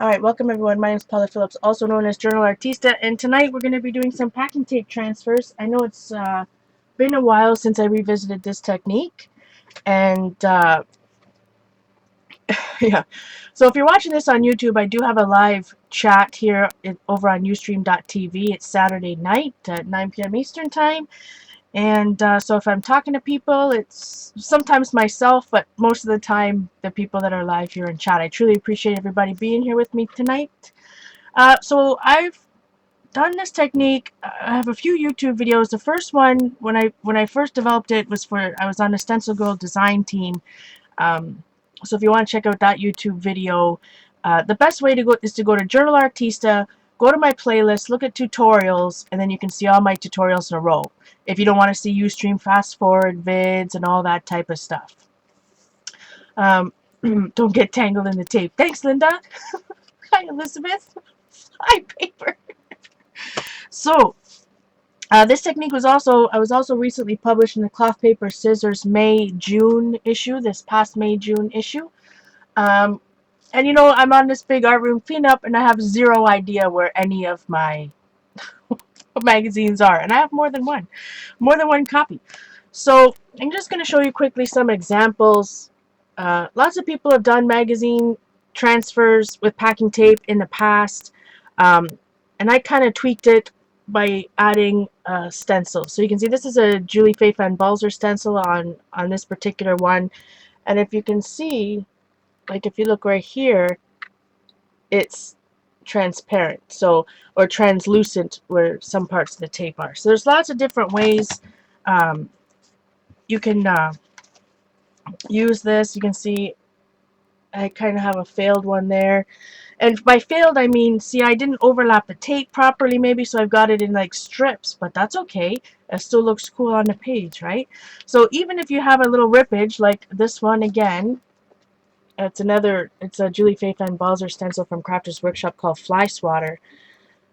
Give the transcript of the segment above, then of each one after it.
Alright, welcome everyone. My name is Paula Phillips, also known as JournalArtista, and tonight we're going to be doing some packing tape transfers. I know it's been a while since I revisited this technique, and yeah. So if you're watching this on YouTube, I do have a live chat here over on ustream.tv. It's Saturday night at 9 p.m. Eastern Time, and so if I'm talking to people, it's sometimes myself, but most of the time the people that are live here in chat. I truly appreciate everybody being here with me tonight. So I've done this technique. I have a few YouTube videos. The first one, when I first developed it, was I was on the Stencil Girl design team. So if you want to check out that YouTube video, the best way to go is to go to JournalArtista, go to my playlist, look at tutorials, and then you can see all my tutorials in a row. If you don't want to see Ustream fast forward vids and all that type of stuff. Don't get tangled in the tape. Thanks, Linda. Hi, Elizabeth. Hi, Paper. So, this technique was I was also recently published in the Cloth Paper Scissors May-June issue, this past May-June issue. And you know, I'm on this big art room cleanup, and I have zero idea where any of my magazines are. And I have more than one copy. So, I'm just going to show you quickly some examples. Lots of people have done magazine transfers with packing tape in the past. And I kind of tweaked it by adding stencil. So you can see this is a Julie Faye Van Balzer stencil on this particular one. And if you can see, like if you look right here, it's transparent, so, or translucent where some parts of the tape are. So there's lots of different ways you can use this. You can see I kind of have a failed one there. And by failed, I mean, see, I didn't overlap the tape properly, maybe, so I've got it in, like, strips, but that's okay. It still looks cool on the page, right? So even if you have a little rippage, like this one again, it's a Julie Faye Van Balzer stencil from Crafters Workshop called Fly Swatter.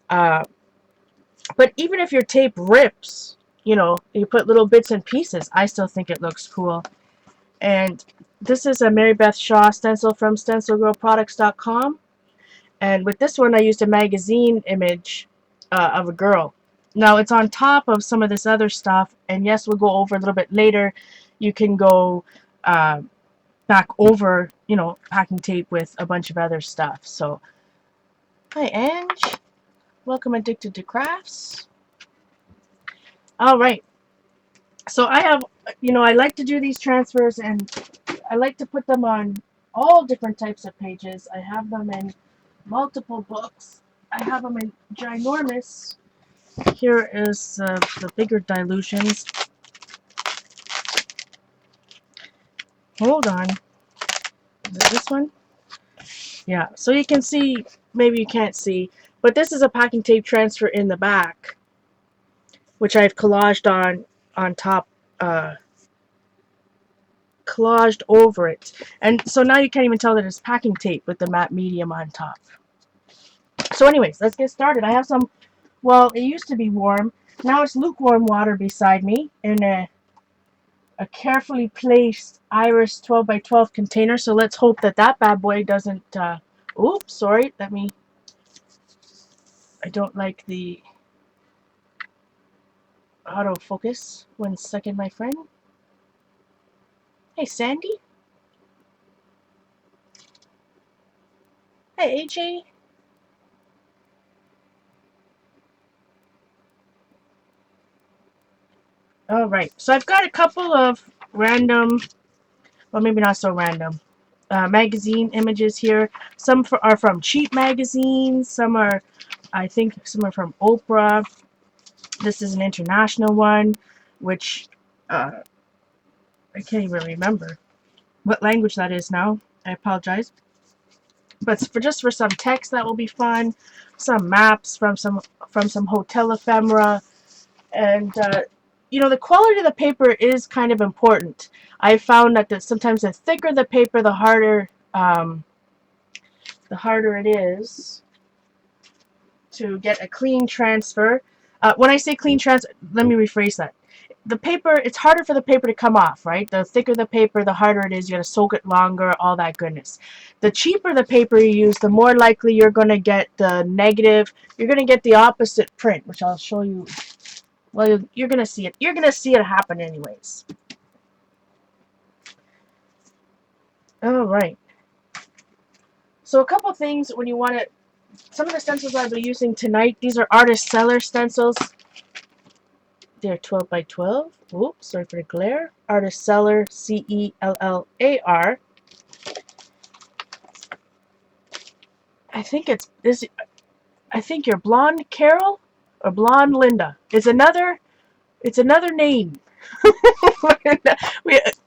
But even if your tape rips, you know, you put little bits and pieces, I still think it looks cool. And this is a Mary Beth Shaw stencil from stencilgirlproducts.com. And with this one, I used a magazine image of a girl. Now, it's on top of some of this other stuff, and yes, we'll go over a little bit later. You can go back over, you know, packing tape with a bunch of other stuff. So, hi, Ange. Welcome, Addicted to Crafts. All right. So I have, you know, I like to do these transfers, and I like to put them on all different types of pages. I have them in multiple books. I have them in ginormous. Here is the bigger dilutions. Hold on. Is it this one? Yeah, so you can see, maybe you can't see, but this is a packing tape transfer in the back, which I've collaged on top, collaged over it. And so now you can't even tell that it's packing tape with the matte medium on top. So anyways, let's get started. I have some, well, it used to be warm. Now it's lukewarm water beside me in a carefully placed Iris 12 by 12 container. So let's hope that that bad boy doesn't, oops, sorry, I don't like the autofocus. 1 second, my friend. Hey, Sandy. Hey, AJ. Alright, so I've got a couple of random, well, maybe not so random, magazine images here. Some are from cheap magazines. Some are, I think, some are from Oprah. This is an international one, which I can't even remember what language that is now. I apologize. But for some text, that will be fun. Some maps from some hotel ephemera, and you know, the quality of the paper is kind of important. I found that sometimes the thicker the paper, the harder it is to get a clean transfer. When I say clean transfer, let me rephrase that. the paper, it's harder for the paper to come off, right? The thicker the paper, the harder it is. You gotta soak it longer, all that goodness. The cheaper the paper you use, the more likely you're gonna get the negative. You're gonna get the opposite print, which I'll show you. Well, you're gonna see it. You're gonna see it happen anyways. All right. So a couple things when you want to. Some of the stencils I'll be using tonight. These are Artist Seller stencils. They're 12 by 12. Oops, sorry for the glare. Artist Seller, CELLAR. I think it's this. I think you're Blonde Carol or Blonde Linda. It's another name.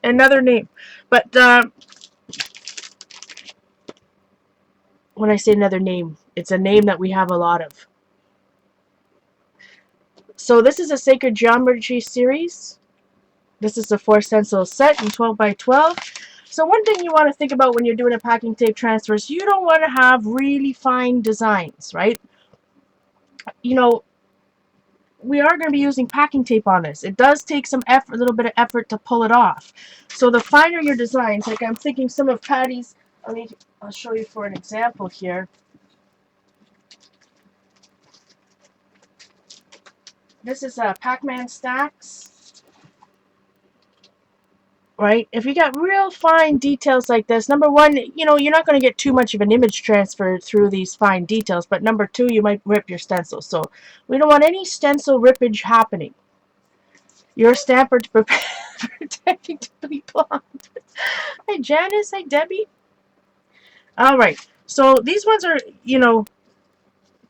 Another name. But when I say another name, it's a name that we have a lot of. So this is a Sacred Geometry series. This is a 4 stencil set in 12 by 12. So one thing you want to think about when you're doing a packing tape transfer is you don't want to have really fine designs, right? You know, we are going to be using packing tape on this. It does take some effort, a little bit of effort to pull it off. So the finer your designs, like I'm thinking some of Patty's, I'll show you for an example here. This is Pac-Man stacks, right? If you got real fine details like this, number one, you know, you're not going to get too much of an image transfer through these fine details, but number two, you might rip your stencil. So we don't want any stencil rippage happening. Your stamper to protecting to be blonde. Hi Janice, hi Debbie. All right, so these ones are, you know,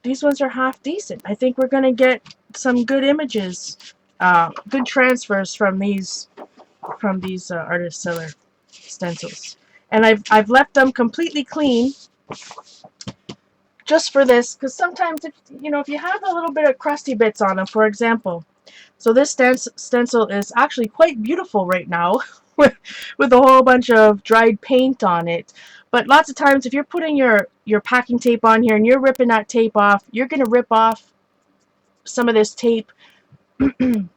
these ones are half decent. I think we're going to get some good images, good transfers from these Artist Seller stencils. And I've left them completely clean just for this, because sometimes if you have a little bit of crusty bits on them, for example. So this stencil is actually quite beautiful right now with a whole bunch of dried paint on it. But lots of times if you're putting your packing tape on here and you're ripping that tape off, you're going to rip off some of this tape.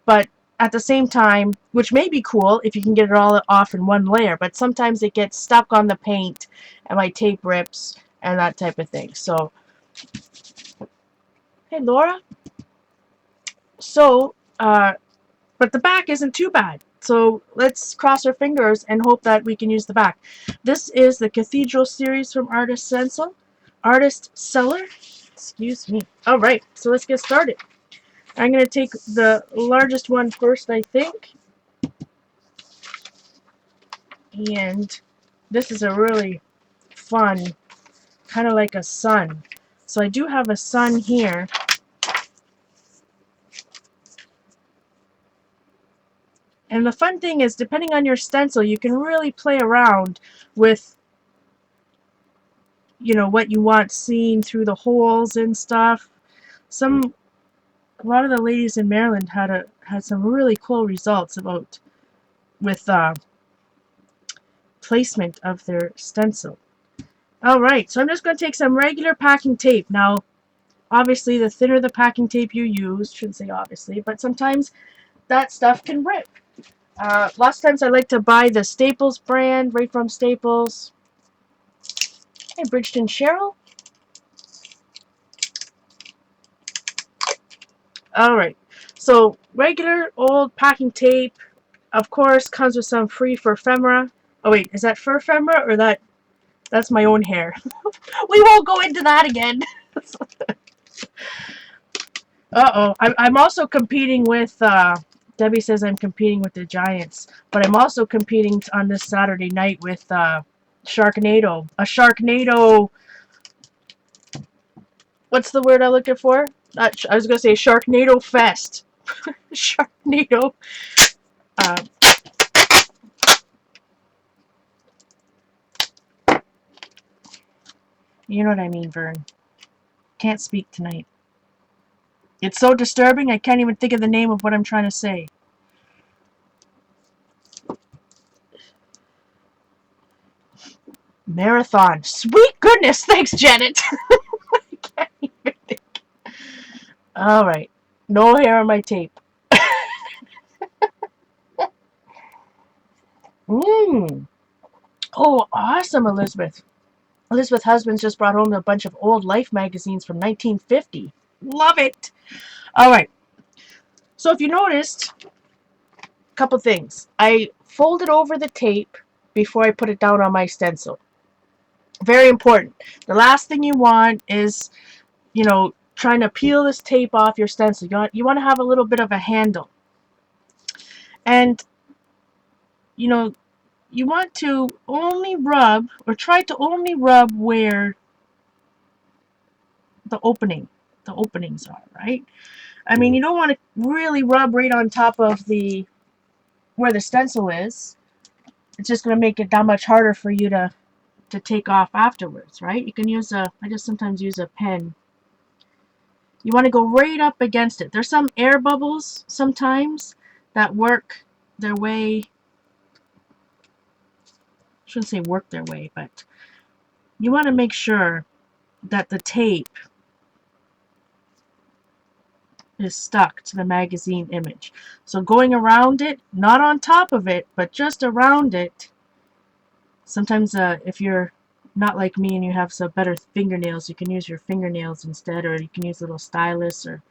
But at the same time, which may be cool if you can get it all off in one layer, but sometimes it gets stuck on the paint and my tape rips and that type of thing. So, hey Laura. So, but the back isn't too bad. So let's cross our fingers and hope that we can use the back. This is the Cathedral series from Artist Seller. Excuse me. All right, so let's get started. I'm going to take the largest one first, I think. And this is a really fun, kind of like a sun. So I do have a sun here. And the fun thing is, depending on your stencil, you can really play around with, you know, what you want seen through the holes and stuff. A lot of the ladies in Maryland had some really cool results with placement of their stencil. Alright, so I'm just going to take some regular packing tape. Now, obviously, the thinner the packing tape you use, shouldn't say obviously, but sometimes that stuff can rip. Lots of times I like to buy the Staples brand, right from Staples. Hey, Bridgeton Cheryl. Alright, so regular old packing tape, of course, comes with some free fur ephemera. Oh wait, is that fur ephemera or that's my own hair? We won't go into that again. Uh-oh, I'm also competing with, Debbie says I'm competing with the Giants, but I'm also competing on this Saturday night with Sharknado. A Sharknado, what's the word I'm looking for? I was going to say Sharknado Fest. Sharknado. You know what I mean, Vern. Can't speak tonight. It's so disturbing, I can't even think of the name of what I'm trying to say. Marathon. Sweet goodness, thanks, Janet. I can't even think. Alright. No hair on my tape. Mmm. Oh, awesome, Elizabeth. Elizabeth Husbands just brought home a bunch of old Life magazines from 1950. Love it. All right. So if you noticed, a couple things. I folded over the tape before I put it down on my stencil. Very important. The last thing you want is, trying to peel this tape off your stencil. You want to have a little bit of a handle. And, you know, you want to only rub, or try to only rub where the openings are, right? I mean, you don't want to really rub right on top of where the stencil is. It's just going to make it that much harder for you to take off afterwards, right? You can use I just sometimes use a pen. You want to go right up against it. There's some air bubbles sometimes that work their way, I shouldn't say work their way, but you want to make sure that the tape is stuck to the magazine image. So going around it, not on top of it, but just around it. Sometimes if you're not like me and you have some better fingernails, you can use your fingernails instead, or you can use a little stylus or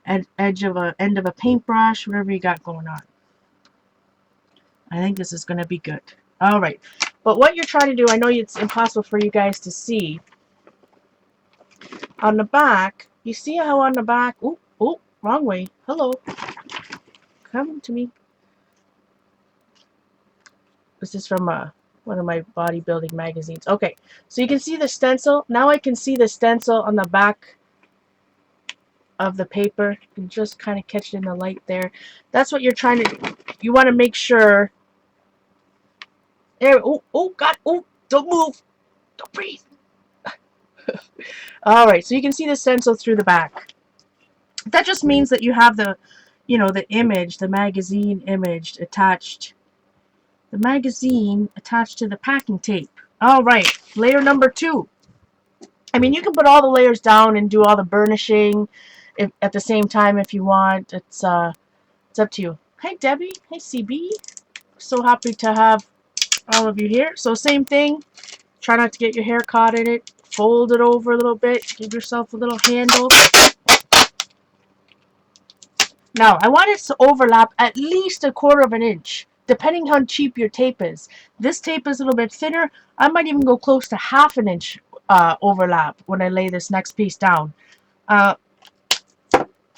end of a paintbrush, whatever you got going on. I think this is going to be good. All right. But what you're trying to do, I know it's impossible for you guys to see. On the back, you see how on the back, oh, wrong way. Hello. Come to me. This is from one of my bodybuilding magazines. Okay, so you can see the stencil. Now I can see the stencil on the back of the paper. You can just kind of catch it in the light there. That's what you're trying to, you want to make sure. There, oh, God, oh, don't move. Don't breathe. All right, so you can see the stencil through the back. That just means that you have the, the image, the magazine image attached. The magazine attached to the packing tape. All right, layer number 2. I mean, you can put all the layers down and do all the burnishing at the same time if you want. It's up to you. Hey, Debbie. Hey, CB. So happy to have all of you here. So same thing. Try not to get your hair caught in it. Fold it over a little bit. Give yourself a little handle. Now, I want it to overlap at least 1/4 of an inch, depending how cheap your tape is. This tape is a little bit thinner. I might even go close to 1/2 an inch overlap when I lay this next piece down.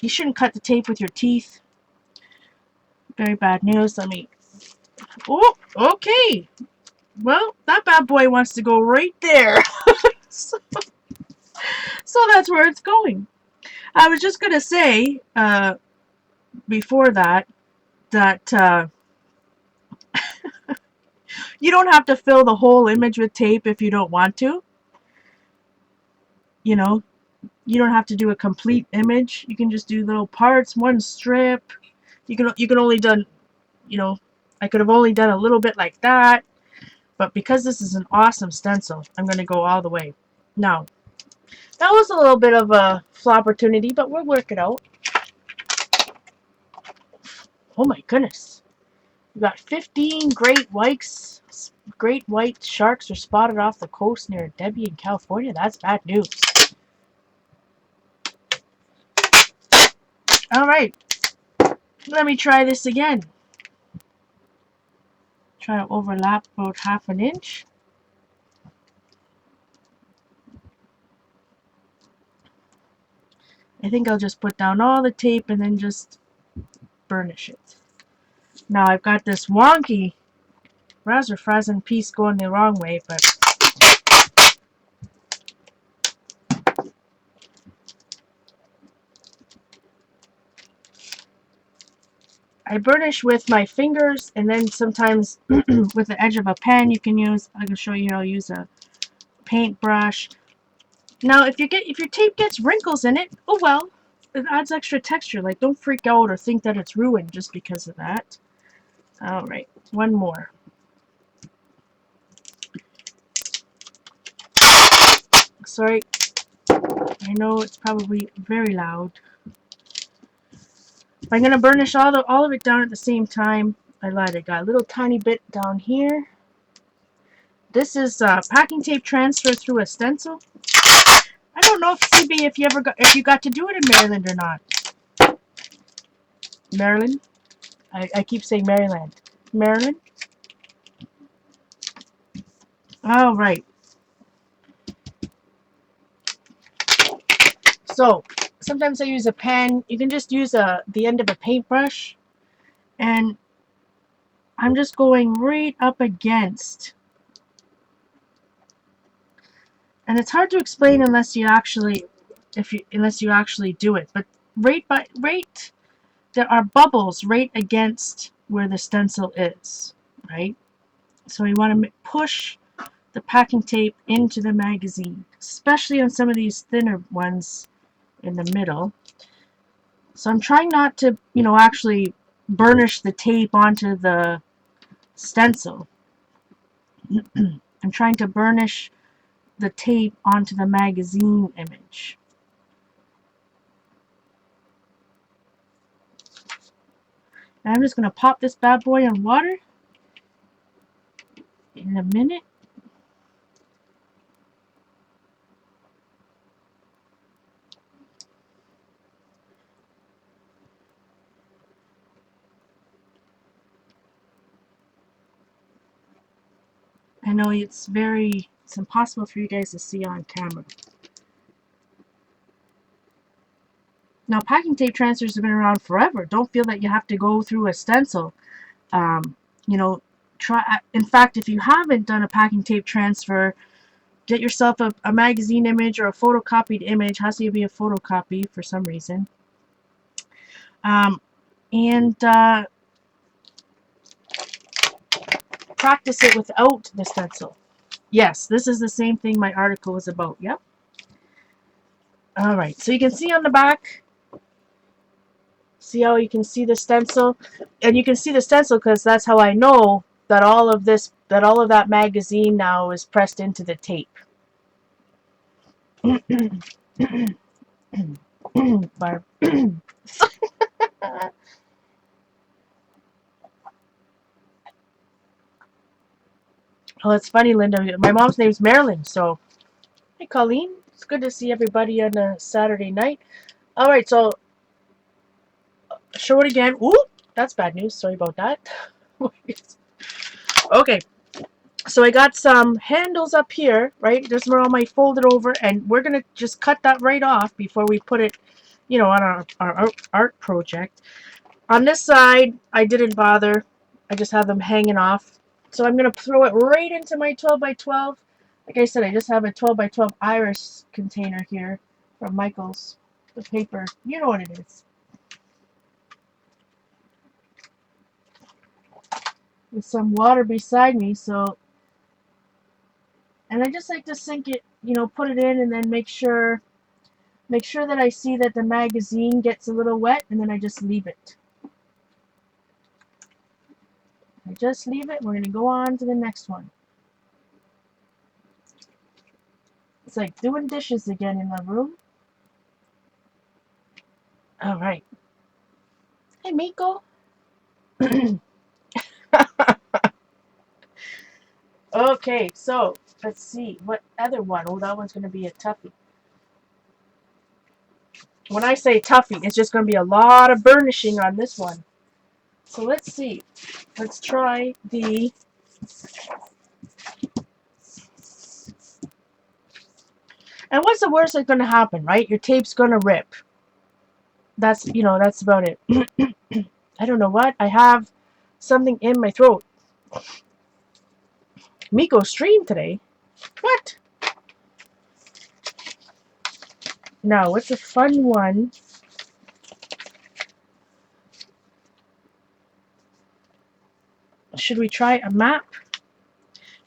You shouldn't cut the tape with your teeth. Very bad news. Let me... Oh, okay. Well, that bad boy wants to go right there. so that's where it's going. I was just going to say, before that you don't have to fill the whole image with tape if you don't want to. You don't have to do a complete image. You can just do little parts, one strip. You can only done, I could have only done a little bit like that. But because this is an awesome stencil, I'm going to go all the way. Now, that was a little bit of a flop opportunity, but we'll work it out. Oh my goodness. We got 15 great white sharks are spotted off the coast near Debbie in California. That's bad news. All right. Let me try this again. Try to overlap about 1/2 an inch. I think I'll just put down all the tape and then just burnish it. Now I've got this wonky razzle-frazzle piece going the wrong way, but I burnish with my fingers, and then sometimes with the edge of a pen you can use. I can show you how to use a paintbrush. Now if your tape gets wrinkles in it, oh well, it adds extra texture. Like, don't freak out or think that it's ruined just because of that. All right, one more. Sorry, I know it's probably very loud. I'm going to burnish all of it down at the same time. I lied, I got a little tiny bit down here. This is packing tape transfer through a stencil. I don't know if CB, if you got to do it in Maryland or not. Maryland? I keep saying Maryland. Maryland? All right. So sometimes I use a pen. You can just use the end of a paintbrush, and I'm just going right up against. And it's hard to explain unless you actually do it. But there are bubbles right against where the stencil is, right? So you want to push the packing tape into the magazine, especially on some of these thinner ones in the middle. So I'm trying not to, actually burnish the tape onto the stencil. I'm trying to burnish the tape onto the magazine image. And I'm just going to pop this bad boy in water in a minute. I know it's impossible for you guys to see on camera. Now, packing tape transfers have been around forever. Don't feel that you have to go through a stencil. You know, in fact, if you haven't done a packing tape transfer, get yourself a magazine image or a photocopied image. Has to be a photocopy for some reason. And practice it without the stencil. Yes, this is the same thing my article was about. Yep. All right, so you can see on the back. See how you can see the stencil? And you can see the stencil because that's how I know that all of that magazine now is pressed into the tape. Oh, it's funny, Linda. My mom's name's Marilyn, so hey, Colleen. It's good to see everybody on a Saturday night. All right, so show it again. Ooh, that's bad news. Sorry about that. Okay, so I got some handles up here, right? This is where all my folded over, and we're gonna just cut that right off before we put it, on our art project. On this side, I didn't bother. I just have them hanging off. So I'm gonna throw it right into my 12 by 12. Like I said, I just have a 12 by 12 iris container here from Michael's. The paper, you know what it is. With some water beside me, and I just like to sink it, put it in and then make sure that I see that the magazine gets a little wet, and then I just leave it. We're going to go on to the next one. It's like doing dishes again in my room. All right. Hey, Miko. Okay, so let's see. What other one? Oh, that one's going to be a toughie. When I say toughie, it's just going to be a lot of burnishing on this one. So let's see. Let's try the... And what's the worst that's going to happen, right? Your tape's going to rip. That's about it. I don't know what. I have something in my throat. Miko streamed today. What? Now, what's a fun one? Should we try a map?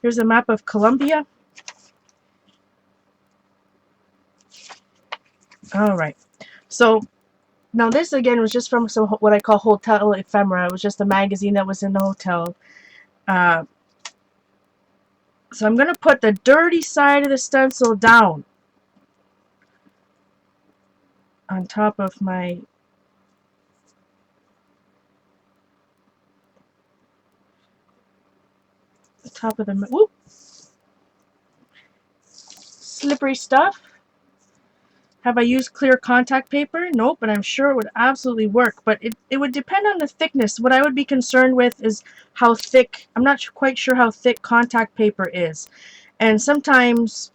Here's a map of Colombia. All right. So now this again was just from what I call hotel ephemera. It was just a magazine that was in the hotel. So I'm going to put the dirty side of the stencil down on top of my... top of the, whoop, slippery stuff. Have I used clear contact paper? Nope, but I'm sure it would absolutely work. But it would depend on the thickness. What I would be concerned with is how thick, I'm not quite sure how thick contact paper is. And sometimes,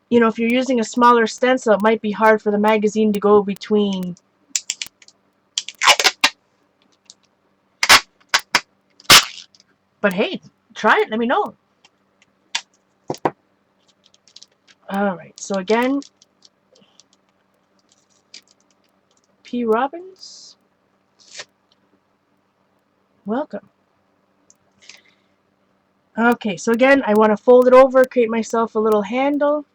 you know, if you're using a smaller stencil, it might be hard for the magazine to go between. But hey, try it, let me know. Alright, so again, P. Robbins, welcome. Okay, so again, I want to fold it over, create myself a little handle.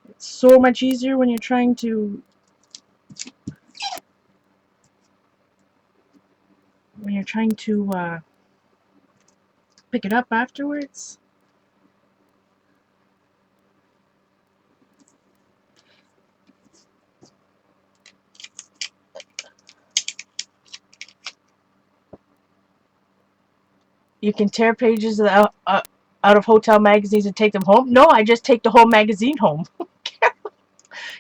It's so much easier when you're trying to pick it up afterwards. You can tear pages out of hotel magazines and take them home. No, I just take the whole magazine home.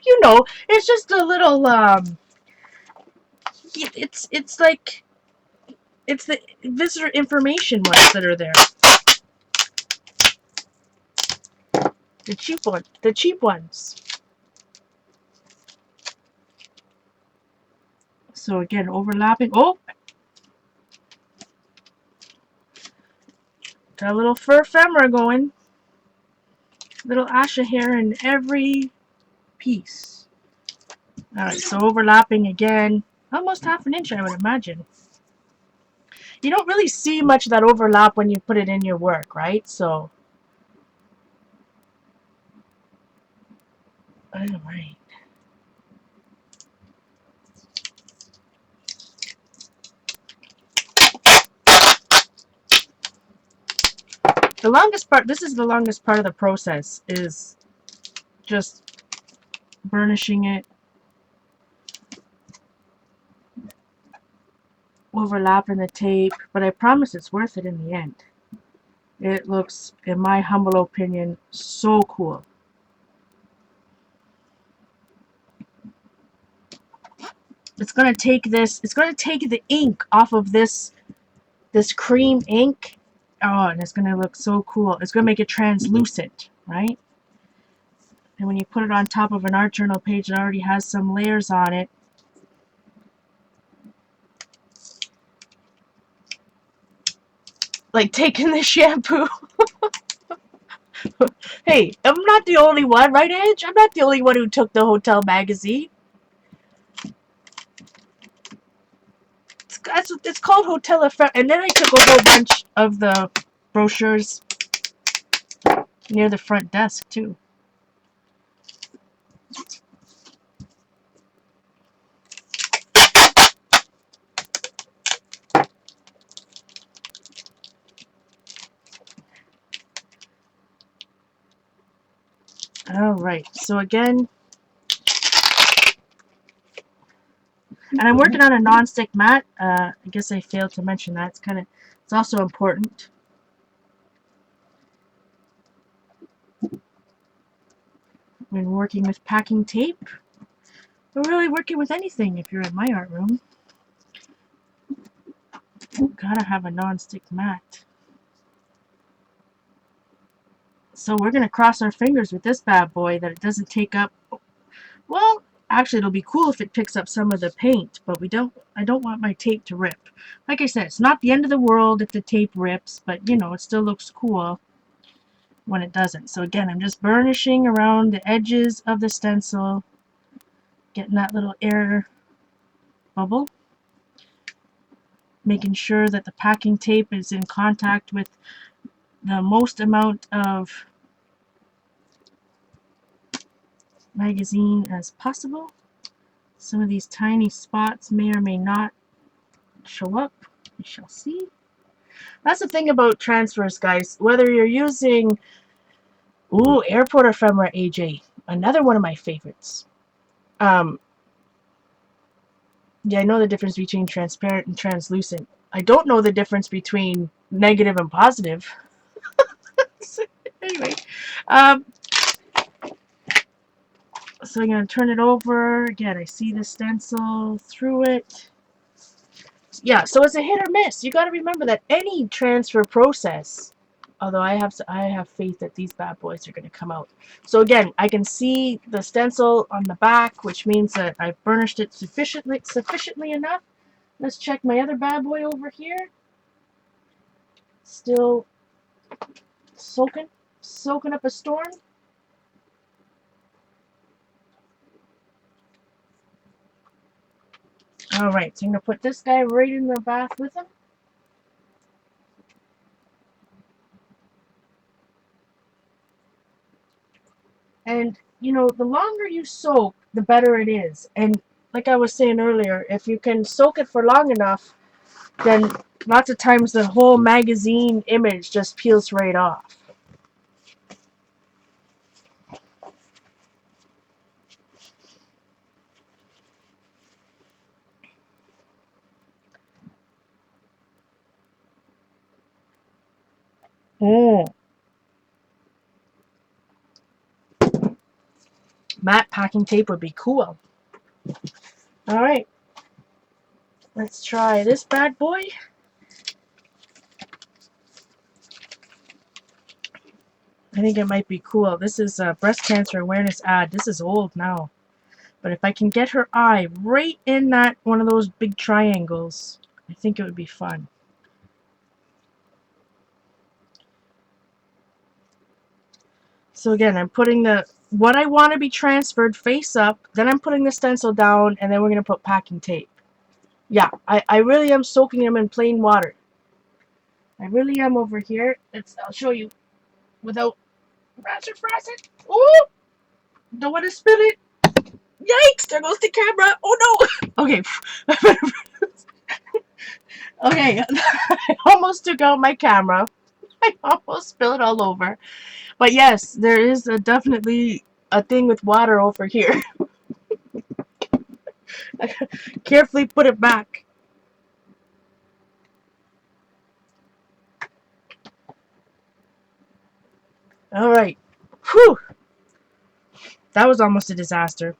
You know, it's just a little it's like, it's the visitor information ones that are there. The cheap ones. So again, overlapping. Oh, got a little fur ephemera going. Little Asha hair in every piece. Alright, so overlapping again. Almost half an inch, I would imagine. You don't really see much of that overlap when you put it in your work, right? So, alright. The longest part, this is the longest part of the process, is just burnishing it, overlapping the tape, but I promise it's worth it in the end. It looks, in my humble opinion, so cool. It's going to take this, it's going to take the ink off of this cream ink. Oh, and it's going to look so cool. It's going to make it translucent, right? And when you put it on top of an art journal page that already has some layers on it, like taking the shampoo. Hey, I'm not the only one, right, Edge? I'm not the only one who took the hotel magazine. It's called Hotel Effect. And then I took a whole bunch of the brochures near the front desk, too. Alright, so again, and I'm working on a non-stick mat. I guess I failed to mention that. It's also important. When working with packing tape, we're really working with anything if you're in my art room. Gotta have a non-stick mat. So we're gonna cross our fingers with this bad boy that it doesn't take up. Well, actually, it'll be cool if it picks up some of the paint, but I don't want my tape to rip. Like I said, it's not the end of the world if the tape rips, but you know, it still looks cool when it doesn't. So again, I'm just burnishing around the edges of the stencil, getting that little air bubble, making sure that the packing tape is in contact with the most amount of magazine as possible. Some of these tiny spots may or may not show up. We shall see. That's the thing about transfers, guys. Whether you're using, ooh, airport ephemera, AJ, another one of my favorites. Yeah, I know the difference between transparent and translucent. I don't know the difference between negative and positive. Anyway, um, so I'm going to turn it over. Again, I see the stencil through it. Yeah, so it's a hit or miss. You got to remember that any transfer process, although I have faith that these bad boys are going to come out. So again, I can see the stencil on the back, which means that I've burnished it sufficiently enough. Let's check my other bad boy over here. Still soaking up a storm. Alright, so I'm going to put this guy right in the bath with him. And, you know, the longer you soak, the better it is. And like I was saying earlier, if you can soak it for long enough, then lots of times the whole magazine image just peels right off. Matte packing tape would be cool. Alright, let's try this bad boy. I think it might be cool. This is a breast cancer awareness ad. This is old now. But if I can get her eye right in that one of those big triangles, I think it would be fun. So again, I'm putting what I want to be transferred face up, then I'm putting the stencil down, and then we're going to put packing tape. Yeah, I really am soaking them in plain water. I really am over here. I'll show you without frazzing. Oh! Don't want to spill it. Yikes! There goes the camera. Oh no! Okay. Okay. I almost took out my camera. I almost spilled it all over. But yes, there is definitely a thing with water over here. Carefully put it back. Alright. Whew! That was almost a disaster.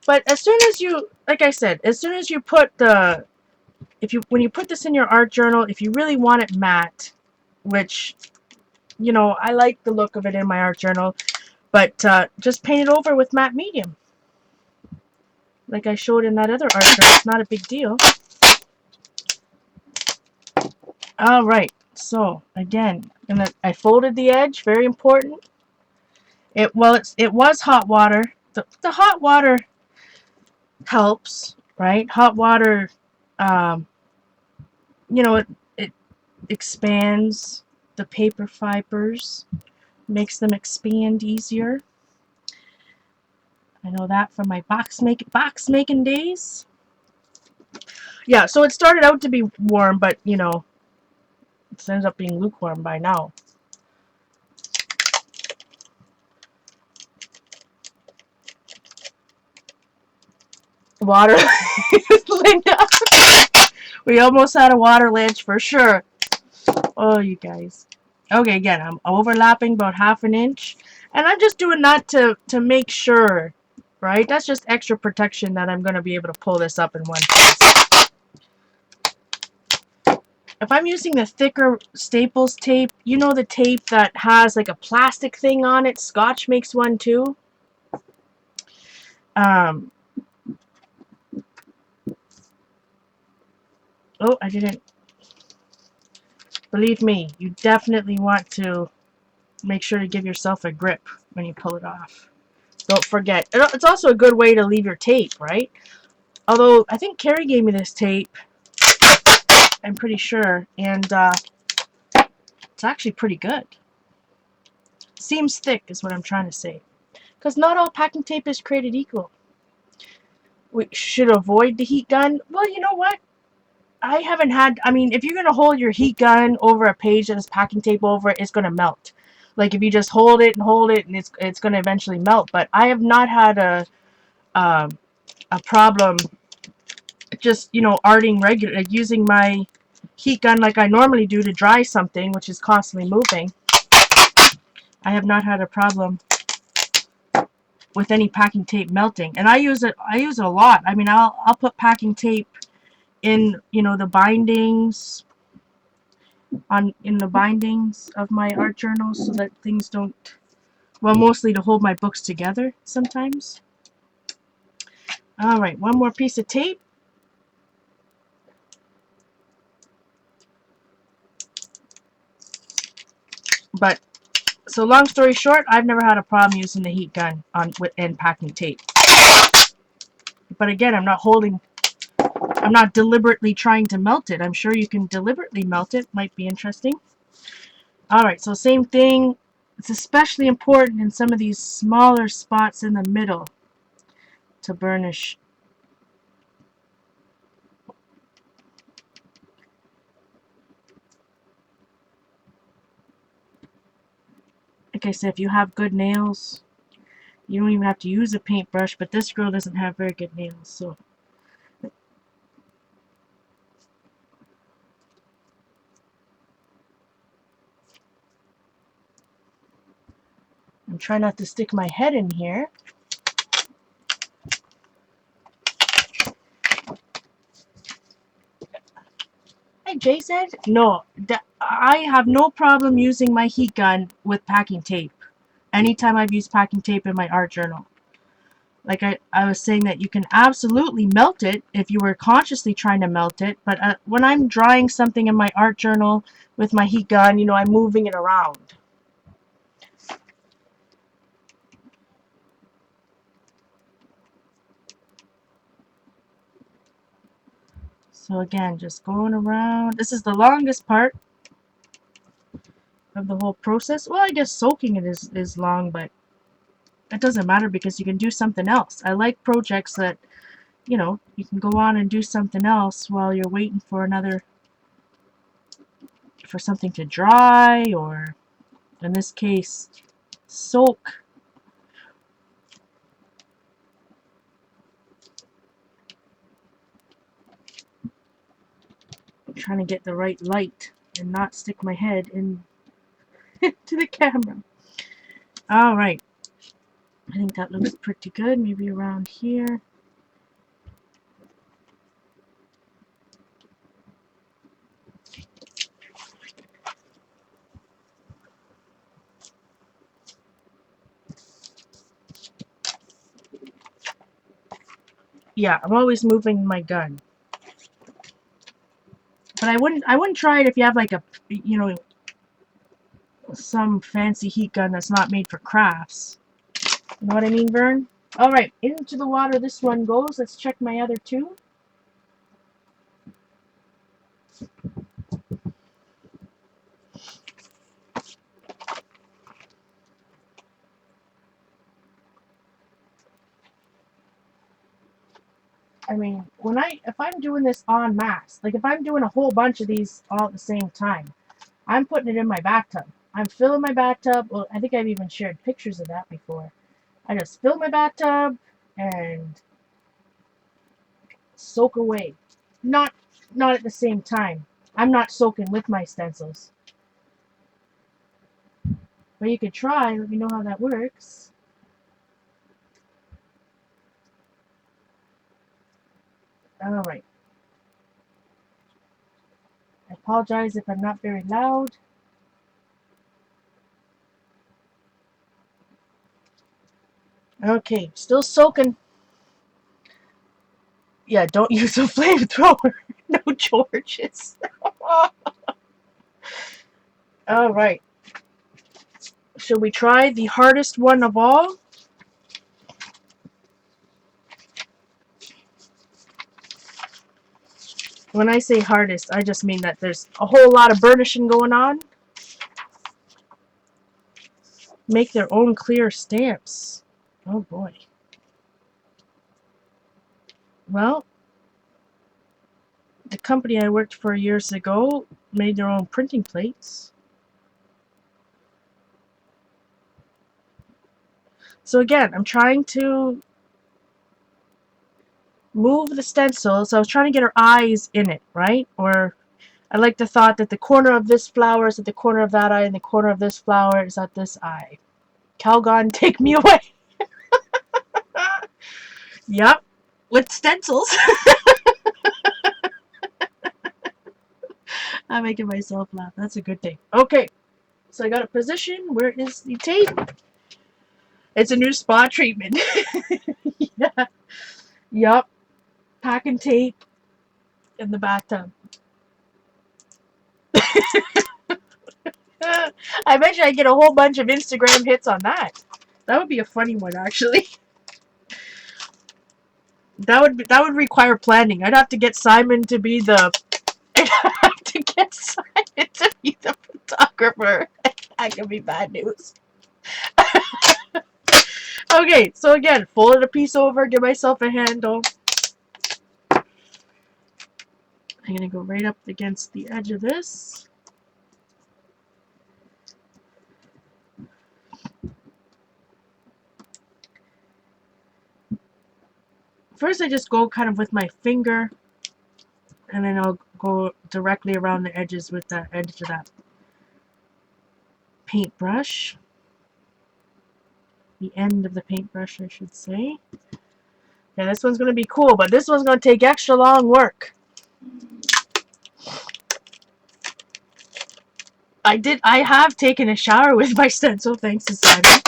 But as soon as you, like I said, as soon as you put when you put this in your art journal, if you really want it matte, which, you know, I like the look of it in my art journal, but just paint it over with matte medium. Like I showed in that other art journal. It's not a big deal. Alright, so again, I folded the edge, very important. It was hot water. The hot water helps, right? Hot water, you know, it expands the paper fibers, makes them expand easier. I know that from my box making days. Yeah, so it started out to be warm, but you know, it ends up being lukewarm by now. Water, Linda. We almost had a water lynch for sure. Oh, you guys. Okay, again, I'm overlapping about ½ an inch, and I'm just doing that to make sure, right? That's just extra protection that I'm going to be able to pull this up in one piece. If I'm using the thicker Staples tape, you know, the tape that has like a plastic thing on it, Scotch makes one too. Oh, I didn't. Believe me, you definitely want to make sure to give yourself a grip when you pull it off. Don't forget. It's also a good way to leave your tape, right? Although, I think Carrie gave me this tape. I'm pretty sure. And it's actually pretty good. Seems thick is what I'm trying to say. Because not all packing tape is created equal. We should avoid the heat gun. Well, you know what? I haven't had, I mean, if you're going to hold your heat gun over a page that has packing tape over it, it's going to melt. Like if you just hold it and it's going to eventually melt. But I have not had a problem just, you know, arting regular, using my heat gun like I normally do to dry something, which is constantly moving, I have not had a problem with any packing tape melting. And I use it a lot. I mean, I'll put packing tape in, you know, the bindings, in the bindings of my art journals, so that things don't, well, mostly to hold my books together sometimes. Alright, one more piece of tape. But, so long story short, I've never had a problem using the heat gun and packing tape. But again, I'm not deliberately trying to melt it. I'm sure you can deliberately melt it. Might be interesting. Alright, so same thing. It's especially important in some of these smaller spots in the middle to burnish. Like I said, if you have good nails, you don't even have to use a paintbrush, but this girl doesn't have very good nails, so. I'm trying not to stick my head in here. Hi, Jason. No, I have no problem using my heat gun with packing tape. Anytime I've used packing tape in my art journal. Like I was saying, that you can absolutely melt it if you were consciously trying to melt it, but when I'm drawing something in my art journal with my heat gun, you know, I'm moving it around. So again, just going around. This is the longest part of the whole process. Well, I guess soaking it is long, but it doesn't matter because you can do something else. I like projects that, you know, you can go on and do something else while you're waiting for something to dry, or in this case, soak. I'm trying to get the right light and not stick my head in to the camera. Alright. I think that looks pretty good. Maybe around here. Yeah, I'm always moving my gun. But I wouldn't try it if you have like a, you know, some fancy heat gun that's not made for crafts. You know what I mean, Vern? Alright, into the water this one goes. Let's check my other two. I mean, if I'm doing this en masse, like if I'm doing a whole bunch of these all at the same time, I'm putting it in my bathtub. I'm filling my bathtub. Well, I think I've even shared pictures of that before. I just fill my bathtub and soak away. Not at the same time. I'm not soaking with my stencils. But you could try. Let me know how that works. Alright. I apologize if I'm not very loud. Okay, still soaking. Yeah, don't use a flamethrower. No Georges. Alright. Shall we try the hardest one of all? When I say hardest, I just mean that there's a whole lot of burnishing going on. Make their own clear stamps. Oh boy. Well, the company I worked for years ago made their own printing plates. So again, I'm trying to move the stencil. So I was trying to get her eyes in it, right? Or I like the thought that the corner of this flower is at the corner of that eye, and the corner of this flower is at this eye. Calgon, take me away. Yep, with stencils. I'm making myself laugh. That's a good thing. Okay, so I got a position. Where is the tape? It's a new spa treatment. Yeah. Yup. Packing tape in the bathtub. I bet you I get a whole bunch of Instagram hits on that. That would be a funny one, actually. That would require planning. I'd have to get Simon to be the. I'd have to get Simon to be the photographer. That could be bad news. Okay, so again, fold a piece over, give myself a handle. I'm gonna go right up against the edge of this. First, I just go kind of with my finger, and then I'll go directly around the edges with the edge of that paintbrush. The end of the paintbrush, I should say. Yeah, this one's going to be cool, but this one's going to take extra long work. I have taken a shower with my stencil, thanks to Simon.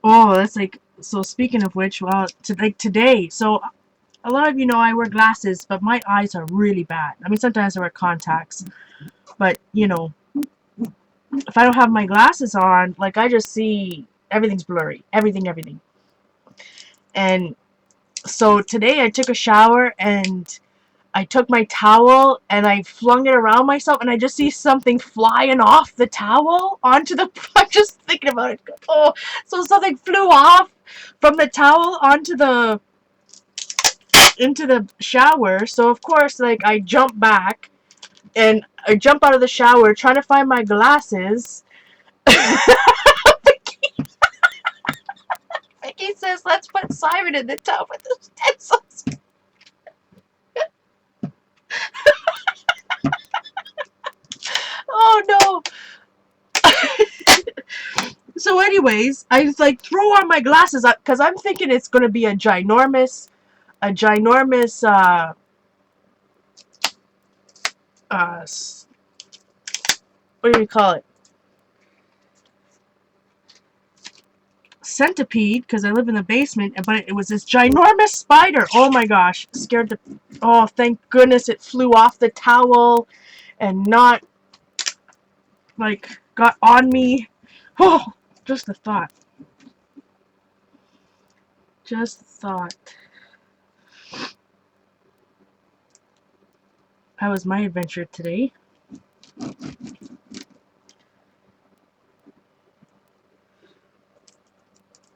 Oh, that's like, so speaking of which, well, today, so a lot of you know I wear glasses, but my eyes are really bad. I mean, sometimes I wear contacts, but, you know, if I don't have my glasses on, like, I just see everything's blurry. Everything. And so today I took a shower, and I took my towel, and I flung it around myself, and I just see something flying off the towel onto the... I'm just thinking about it. Oh, so something flew off from the towel into the shower. So, of course, like, I jump back, and I jump out of the shower trying to find my glasses. Mickey says, let's put Simon in the tub with the stencils. Oh no. So anyways, I just like throw on my glasses because I'm thinking it's going to be a ginormous what do we call it? Centipede, because I live in the basement, but it was this ginormous spider. Oh my gosh, scared the... Oh, thank goodness it flew off the towel and not, like, got on me. Oh, just a thought. Just a thought. How was my adventure today?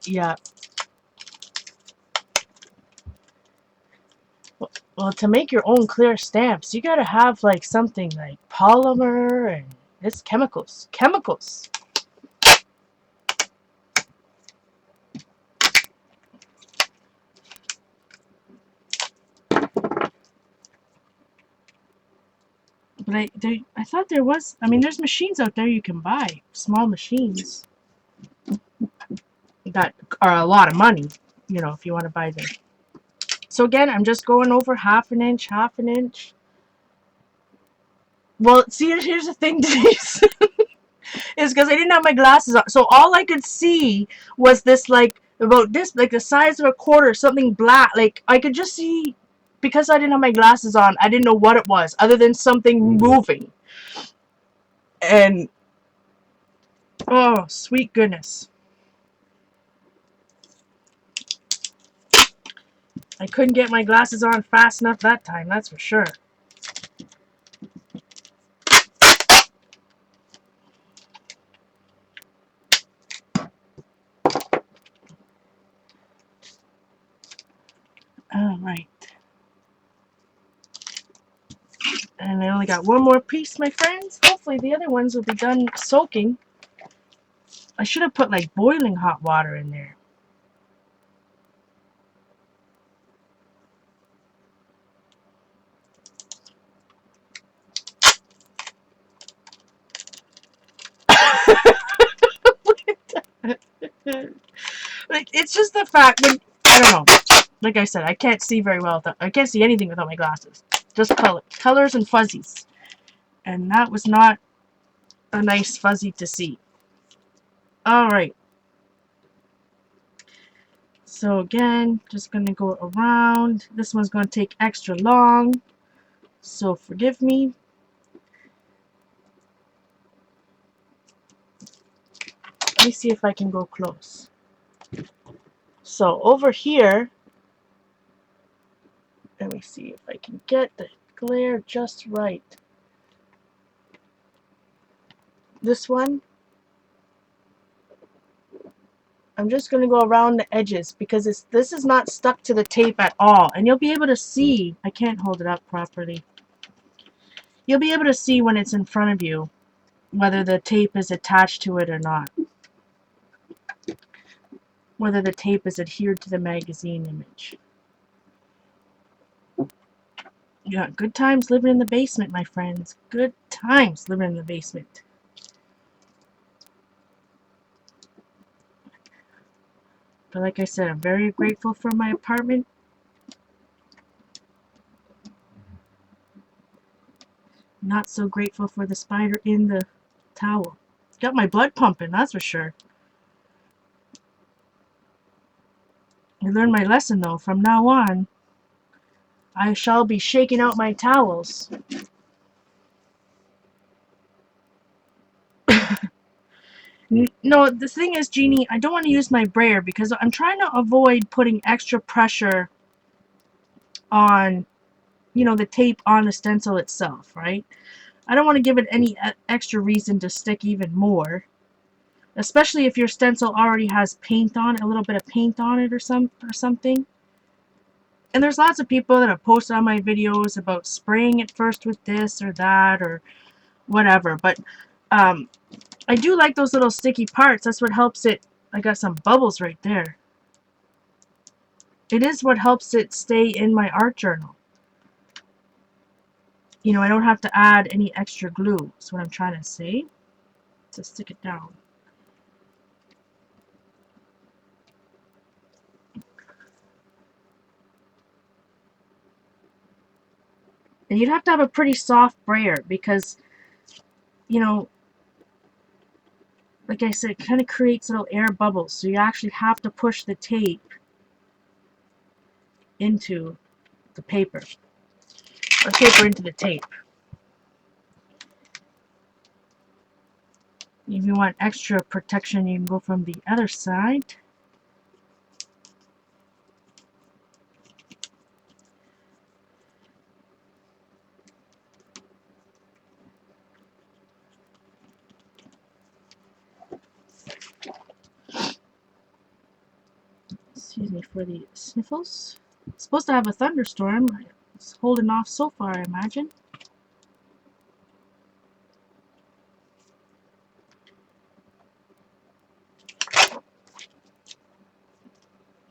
Yeah. Well, to make your own clear stamps, you gotta have, like, something like polymer, and it's chemicals. Chemicals! But I thought there was... I mean, there's machines out there you can buy. Small machines. That are a lot of money, you know, if you want to buy them. So again, I'm just going over half an inch. Well, see, here's the thing, Denise. Is because I didn't have my glasses on. So all I could see was this, like, about this, like, the size of a quarter, something black. Like, I could just see, because I didn't have my glasses on, I didn't know what it was, other than something moving. And, oh, sweet goodness. I couldn't get my glasses on fast enough that time, that's for sure. Alright. And I only got one more piece, my friends. Hopefully the other ones will be done soaking. I should have put, like, boiling hot water in there. Like, it's just the fact that, I don't know. Like I said, I can't see very well. I can't see anything without my glasses. Just colors and fuzzies. And that was not a nice fuzzy to see. Alright. So again, just going to go around. This one's going to take extra long. So forgive me. Let me see if I can go close. So over here, let me see if I can get the glare just right. This one, I'm just going to go around the edges because this is not stuck to the tape at all. And you'll be able to see, I can't hold it up properly. You'll be able to see when it's in front of you whether the tape is attached to it or not. Whether the tape is adhered to the magazine image. Yeah, good times living in the basement, my friends. Good times living in the basement. But like I said, I'm very grateful for my apartment. Not so grateful for the spider in the towel. Got my blood pumping, that's for sure. I learned my lesson though. From now on, I shall be shaking out my towels. No, the thing is, Jeannie, I don't want to use my brayer because I'm trying to avoid putting extra pressure on, you know, the tape on the stencil itself, right? I don't want to give it any extra reason to stick even more, especially if your stencil already has paint on it, a little bit of paint on it or something. And there's lots of people that have posted on my videos about spraying it first with this or that or whatever, but I do like those little sticky parts. That's what helps it. I got some bubbles right there. It is what helps it stay in my art journal. You know, I don't have to add any extra glue. That's what I'm trying to say. To stick it down. And you'd have to have a pretty soft brayer because, you know, like I said, it kind of creates little air bubbles. So you actually have to push the tape into the paper. Or paper into the tape. If you want extra protection, you can go from the other side. Excuse me for the sniffles. It's supposed to have a thunderstorm. It's holding off so far, I imagine.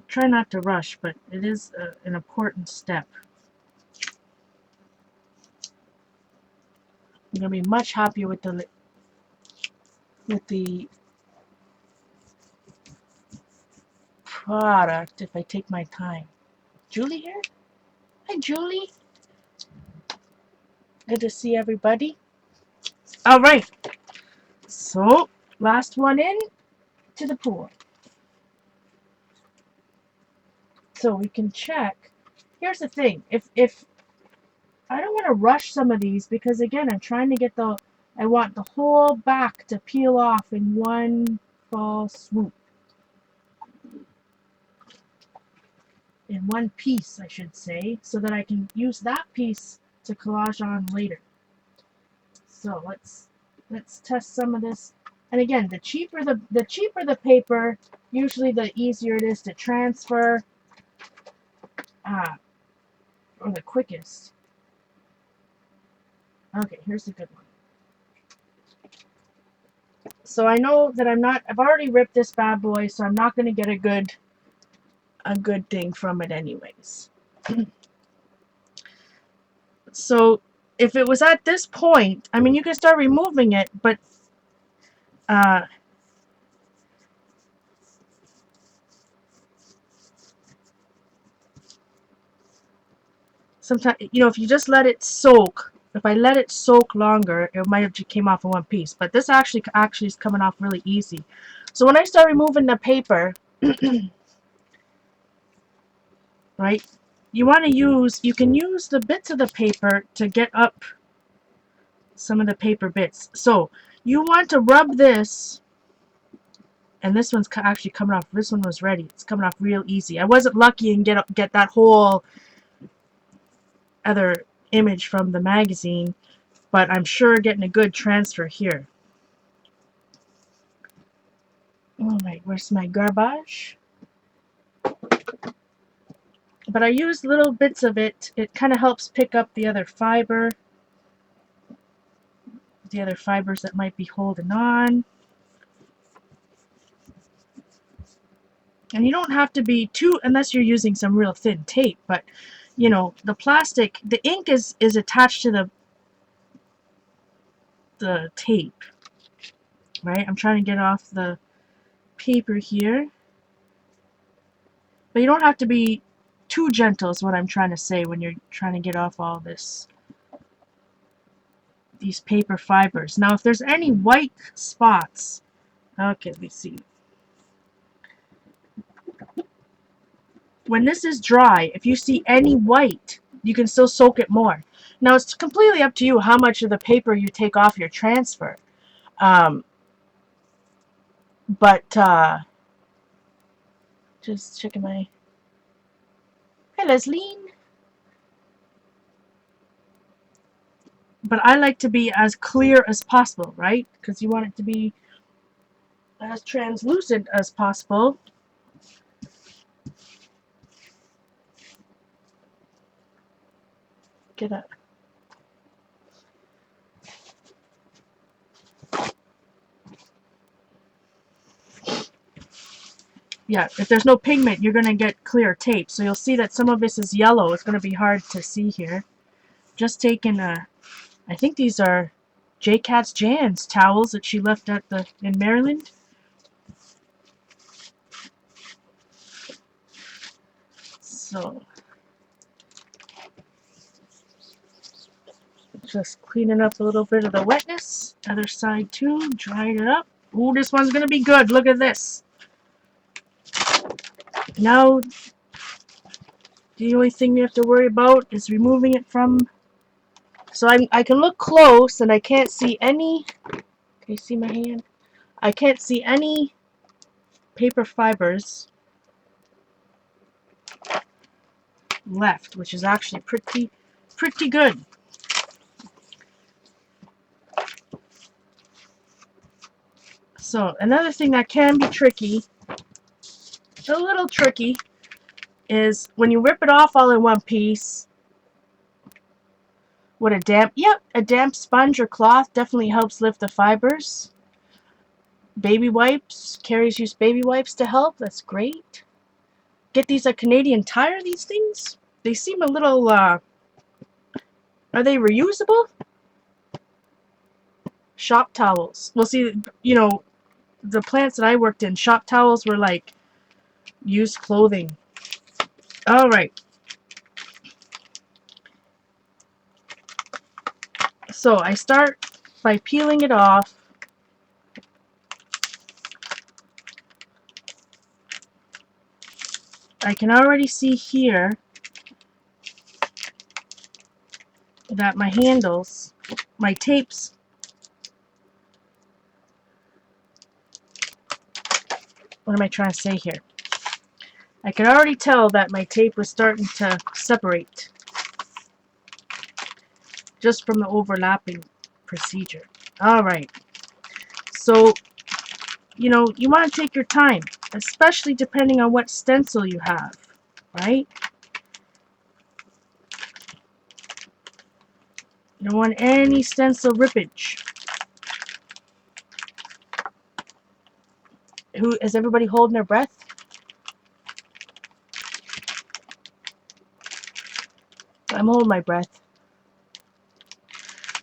Try not to rush, but it is an important step. I'm gonna be much happier with the product if I take my time. Julie here? Hi, Julie. Good to see everybody. All right. So, last one in to the pool. So we can check. Here's the thing. If I don't want to rush some of these because again, I'm trying to get I want the whole back to peel off in one fall swoop. In one piece, I should say, so that I can use that piece to collage on later. So let's test some of this. And again, the cheaper the paper, usually the easier it is to transfer, or the quickest. Okay, here's a good one. So I know that I've already ripped this bad boy, so I'm not going to get a good thing from it anyways. So if it was at this point, I mean, you can start removing it, but sometimes, you know, if you just let it soak, if I let it soak longer, it might have just came off in one piece. But this actually is coming off really easy. So when I start removing the paper, right, you want to use, you can use the bits of the paper to get up some of the paper bits. So you want to rub this, and this one's actually coming off, this one was ready. It's coming off real easy. I wasn't lucky and get that whole other image from the magazine, but I'm sure getting a good transfer here. Alright, where's my garbage? But I use little bits of it. It kind of helps pick up the other fiber, the other fibers that might be holding on. And you don't have to be too, unless you're using some real thin tape, but you know, the plastic, the ink is attached to the tape, right? I'm trying to get off the paper here. But you don't have to be too gentle is what I'm trying to say when you're trying to get off all this, these paper fibers. Now if there's any white spots, okay, let me see. When this is dry, if you see any white, you can still soak it more. Now it's completely up to you how much of the paper you take off your transfer. Just checking my... Hi, Leslie. But I like to be as clear as possible, right? Because you want it to be as translucent as possible. Get up. Yeah, if there's no pigment, you're going to get clear tape. So you'll see that some of this is yellow. It's going to be hard to see here. Just taking a, I think these are J-Cat's Jan's towels that she left at in Maryland. So just cleaning up a little bit of the wetness. Other side too, drying it up. Ooh, this one's going to be good. Look at this. Now, the only thing you have to worry about is removing it from... So I can look close and I can't see any... Can you see my hand? I can't see any paper fibers left, which is actually pretty good. So another thing that can be tricky, a little tricky, is when you rip it off all in one piece with a damp sponge or cloth definitely helps lift the fibers. Baby wipes, Carrie's used baby wipes to help. That's great. Get these at Canadian Tire, these things. They seem a little, are they reusable? Shop towels. Well, see, you know, the plants that I worked in, shop towels were like used clothing. Alright. So I start by peeling it off. I can already see here that my handles, my tapes, what am I trying to say here? I can already tell that my tape was starting to separate just from the overlapping procedure. Alright, so you know, you want to take your time, especially depending on what stencil you have, right? You don't want any stencil rippage. Is everybody holding their breath? I'm holding my breath.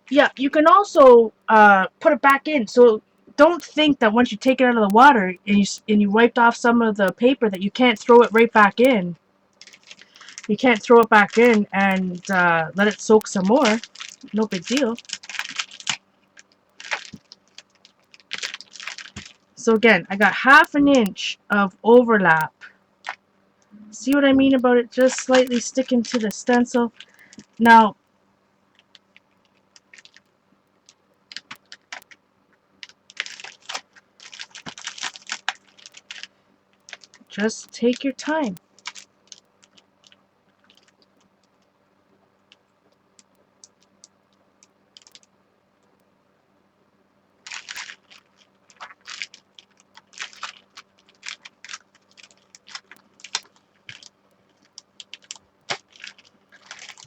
Yeah, you can also put it back in. So don't think that once you take it out of the water and you wiped off some of the paper that you can't throw it right back in. You can't throw it back in and let it soak some more. No big deal. So again, I got 1/2 inch of overlap. See what I mean about it just slightly sticking to the stencil? Now, just take your time.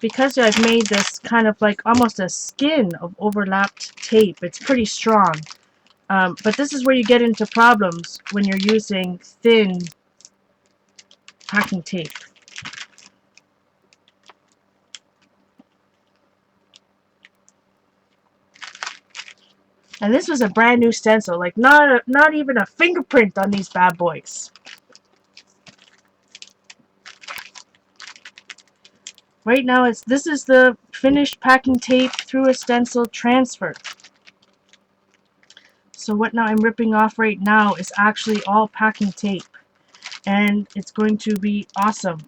Because I've made this kind of like almost a skin of overlapped tape, it's pretty strong. But this is where you get into problems when you're using thin packing tape. And this was a brand new stencil, like not even a fingerprint on these bad boys. Right now, this is the finished packing tape through a stencil transfer. So what now I'm ripping off right now is actually all packing tape. And it's going to be awesome.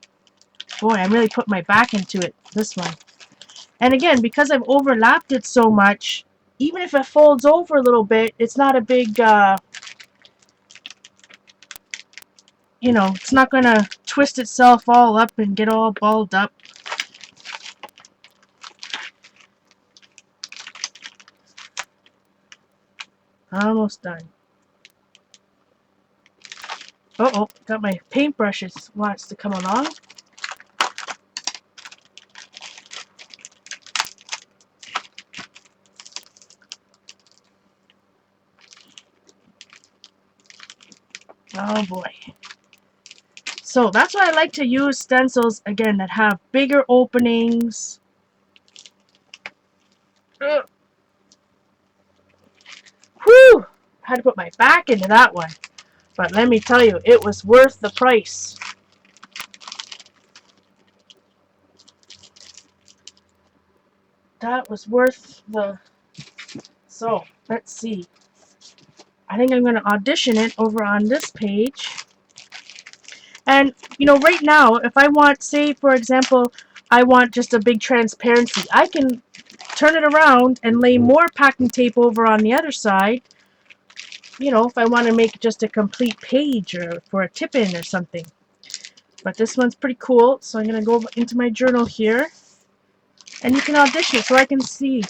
Boy, I really put my back into it, this one. And again, because I've overlapped it so much, even if it folds over a little bit, it's not a big, you know, it's not going to twist itself all up and get all balled up. Almost done. Uh-oh, got my paintbrushes wants to come along. Oh boy. So that's why I like to use stencils, again, that have bigger openings. Ugh. Whew! Had to put my back into that one. But let me tell you, it was worth the price. That was worth the... So, let's see. I think I'm going to audition it over on this page. And, you know, right now, if I want, say, for example, I want just a big transparency, I can turn it around and lay more packing tape over on the other side. You know, if I want to make just a complete page or for a tip-in or something. But this one's pretty cool, so I'm going to go into my journal here. And you can audition it so I can see.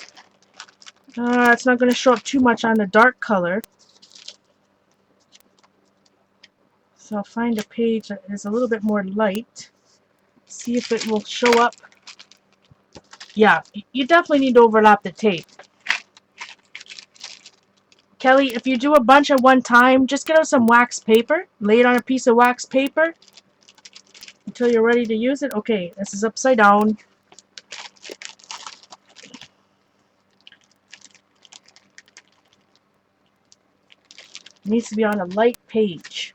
It's not going to show up too much on the dark color. So I'll find a page that is a little bit more light. See if it will show up. Yeah, you definitely need to overlap the tape. Kelly, if you do a bunch at one time, just get out some wax paper. Lay it on a piece of wax paper until you're ready to use it. Okay, this is upside down. It needs to be on a light page.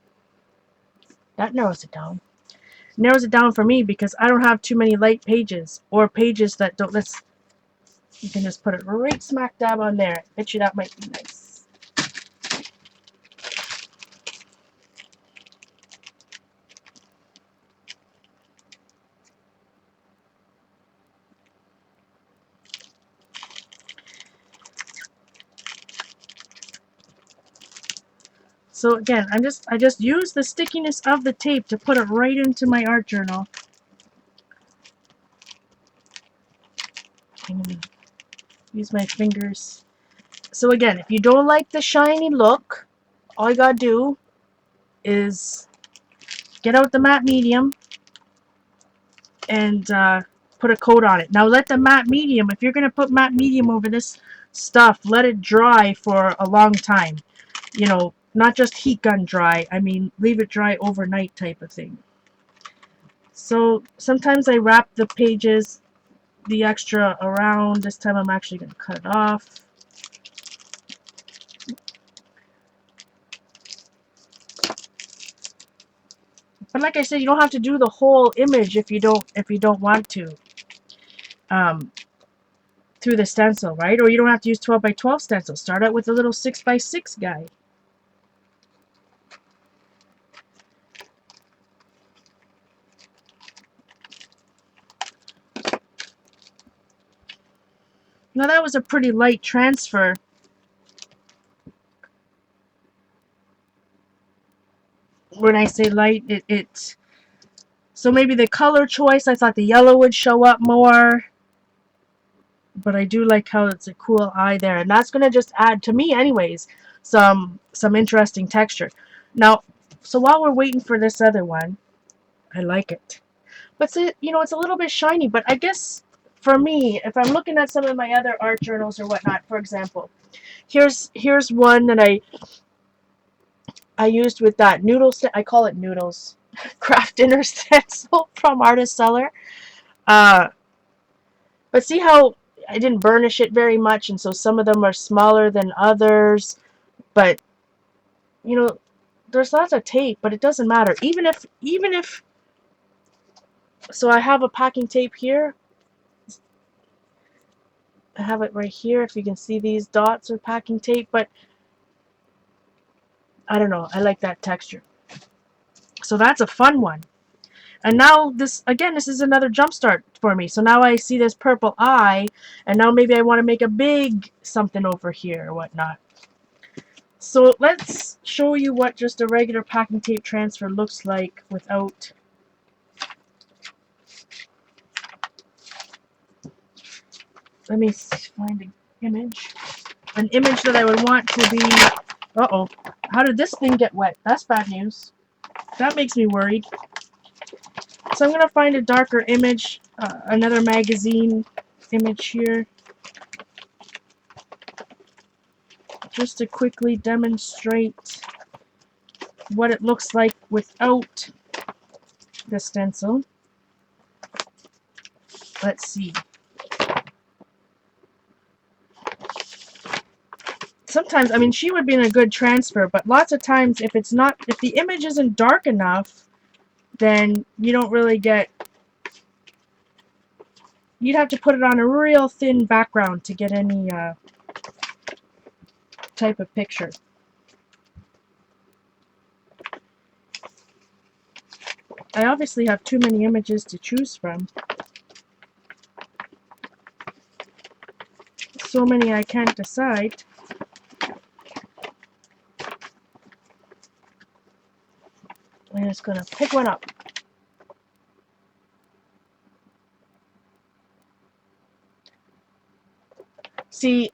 That narrows it down. Narrows it down for me because I don't have too many light pages or pages that don't. You can just put it right smack dab on there. I bet you that might be nice. So again, I just use the stickiness of the tape to put it right into my art journal. I'm going to use my fingers. So again, if you don't like the shiny look, all you gotta do is get out the matte medium and put a coat on it. Now let the matte medium, if you're gonna put matte medium over this stuff, let it dry for a long time. You know, not just heat gun dry, I mean leave it dry overnight type of thing. So sometimes I wrap the pages, the extra around. This time I'm actually going to cut it off. But like I said, you don't have to do the whole image if you don't want to. Through the stencil, right? Or you don't have to use 12 by 12 stencil. Start out with a little 6 by 6 guy. Now that was a pretty light transfer. When I say light, it's so maybe the color choice, I thought the yellow would show up more. But I do like how it's a cool eye there. And that's going to just add, to me anyways, some interesting texture. Now, so while we're waiting for this other one, I like it. But you know, it's a little bit shiny. But I guess for me, if I'm looking at some of my other art journals or whatnot, for example, here's one that I used with that noodles. I call it noodles. Craft dinner stencil from Artist Seller. But see how I didn't burnish it very much, and so some of them are smaller than others. But you know, there's lots of tape, but it doesn't matter. Even if so, I have a packing tape here. I have it right here. If you can see, these dots are packing tape, but I don't know. I like that texture. So that's a fun one. And now this, again, this is another jump start for me. So now I see this purple eye, and now maybe I want to make a big something over here or whatnot. So let's show you what just a regular packing tape transfer looks like without. Let me find an image. An image that I would want to be. Uh-oh. How did this thing get wet? That's bad news. That makes me worried. So I'm going to find a darker image, another magazine image here, just to quickly demonstrate what it looks like without the stencil. Let's see. Sometimes, I mean, she would be in a good transfer, but lots of times if the image isn't dark enough, then you don't really get, you'd have to put it on a real thin background to get any type of picture. I obviously have too many images to choose from. So many I can't decide. I'm just going to pick one up. See,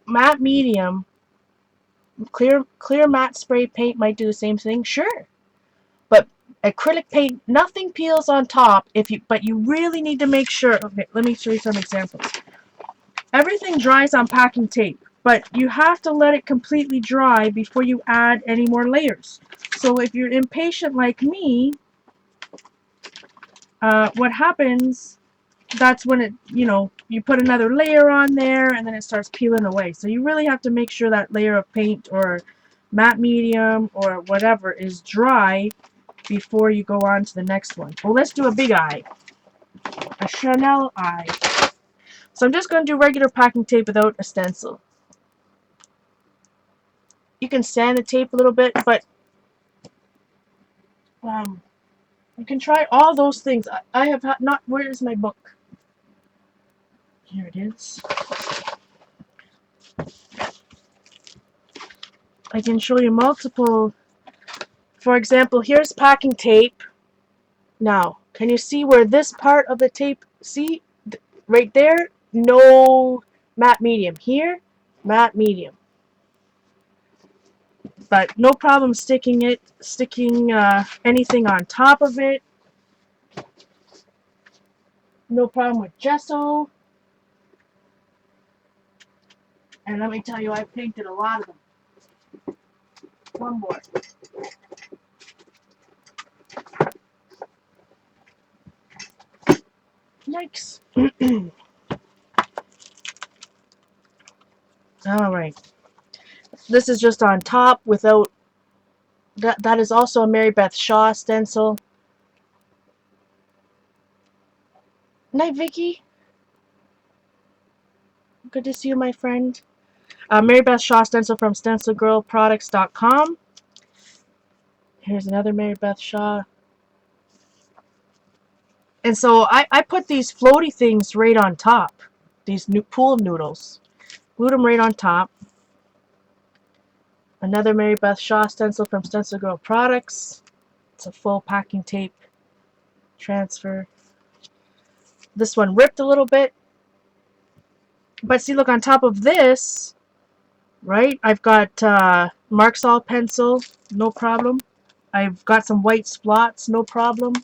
matte medium, clear matte spray paint might do the same thing, sure. But acrylic paint, nothing peels on top but you really need to make sure. Okay, let me show you some examples. Everything dries on packing tape, but you have to let it completely dry before you add any more layers. So if you're impatient like me, what happens, that's when it, you put another layer on there and then it starts peeling away. So you really have to make sure that layer of paint or matte medium or whatever is dry before you go on to the next one. Well, let's do a big eye. A Chanel eye. So I'm just going to do regular packing tape without a stencil. You can sand the tape a little bit, but you can try all those things. I have not. Where is my book? Here it is. I can show you multiple. For example, here's packing tape. Now, can you see where this part of the tape, see, right there, no matte medium. Here, matte medium. But no problem sticking anything on top of it. No problem with gesso. And let me tell you, I painted a lot of them. One more. Yikes. Alright. This is just on top without That is also a Mary Beth Shaw stencil. Night, Vicky. Good to see you, my friend. Mary Beth Shaw stencil from stencilgirlproducts.com. Here's another Mary Beth Shaw. And so I put these floaty things right on top. These new pool noodles. Glued them right on top. Another Mary Beth Shaw stencil from Stencil Girl Products. It's a full packing tape transfer. This one ripped a little bit. But see, look, on top of this, right, I've got Marxall pencil, no problem. I've got some white splots, no problem.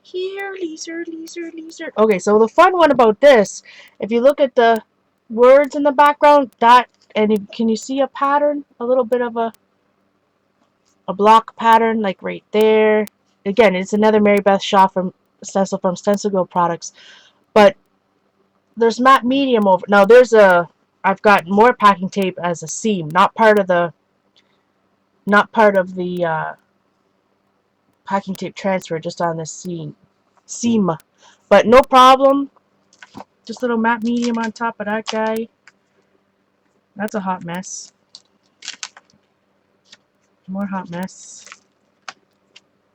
Here, laser, laser, laser. Okay, so the fun one about this, if you look at the words in the background, can you see a pattern? A little bit of a block pattern, like right there. Again, it's another Mary Beth Shaw stencil from Stencil Girl Products. But there's matte medium over. Now I've got more packing tape as a seam, not part of the packing tape transfer, just on the seam. But no problem. Just a little matte medium on top of that guy. That's a hot mess. More hot mess.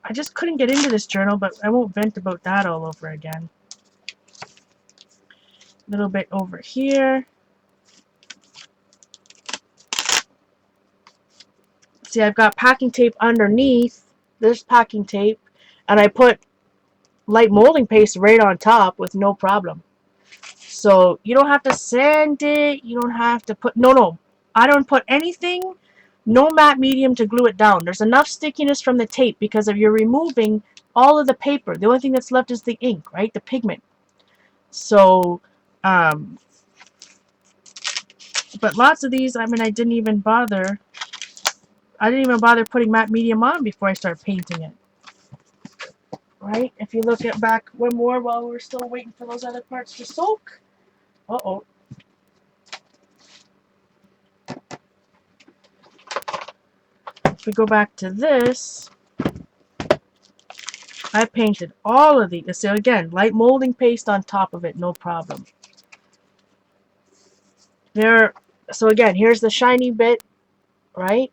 I just couldn't get into this journal, but I won't vent about that all over again. A little bit over here. See, I've got packing tape underneath this packing tape, and I put light molding paste right on top with no problem. So you don't have to sand it. You don't have to put, no, I don't put anything, no matte medium to glue it down. There's enough stickiness from the tape because if you're removing all of the paper, the only thing that's left is the ink, right? The pigment. So, but lots of these, I mean, I didn't even bother putting matte medium on before I start painting it. Right? If you look at back one more while we're still waiting for those other parts to soak. Uh-oh. If we go back to this, I painted all of these. So again, light molding paste on top of it, no problem. So again, here's the shiny bit, right?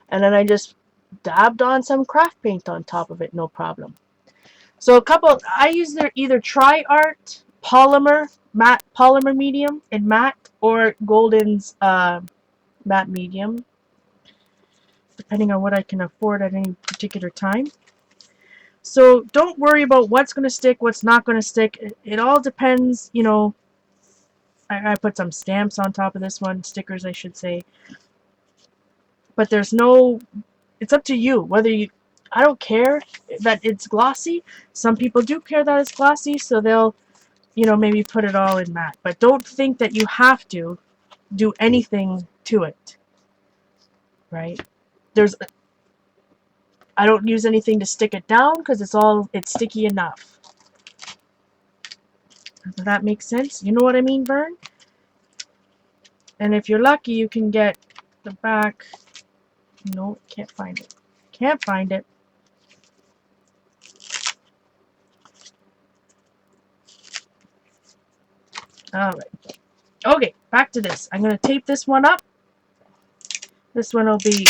And then I just dabbed on some craft paint on top of it, no problem. So I use either Tri-Art polymer medium in matte, or Golden's matte medium, depending on what I can afford at any particular time. So don't worry about what's going to stick, what's not going to stick. It all depends, you know. I put some stamps on top of this one, stickers I should say. But it's up to you I don't care that it's glossy. Some people do care that it's glossy, so they'll, maybe put it all in matte. But don't think that you have to do anything to it, right? I don't use anything to stick it down because it's sticky enough. Does that make sense? You know what I mean, Vern? And if you're lucky, you can get the back. No, can't find it. Can't find it. Alright. Okay, back to this. I'm going to tape this one up. This one will be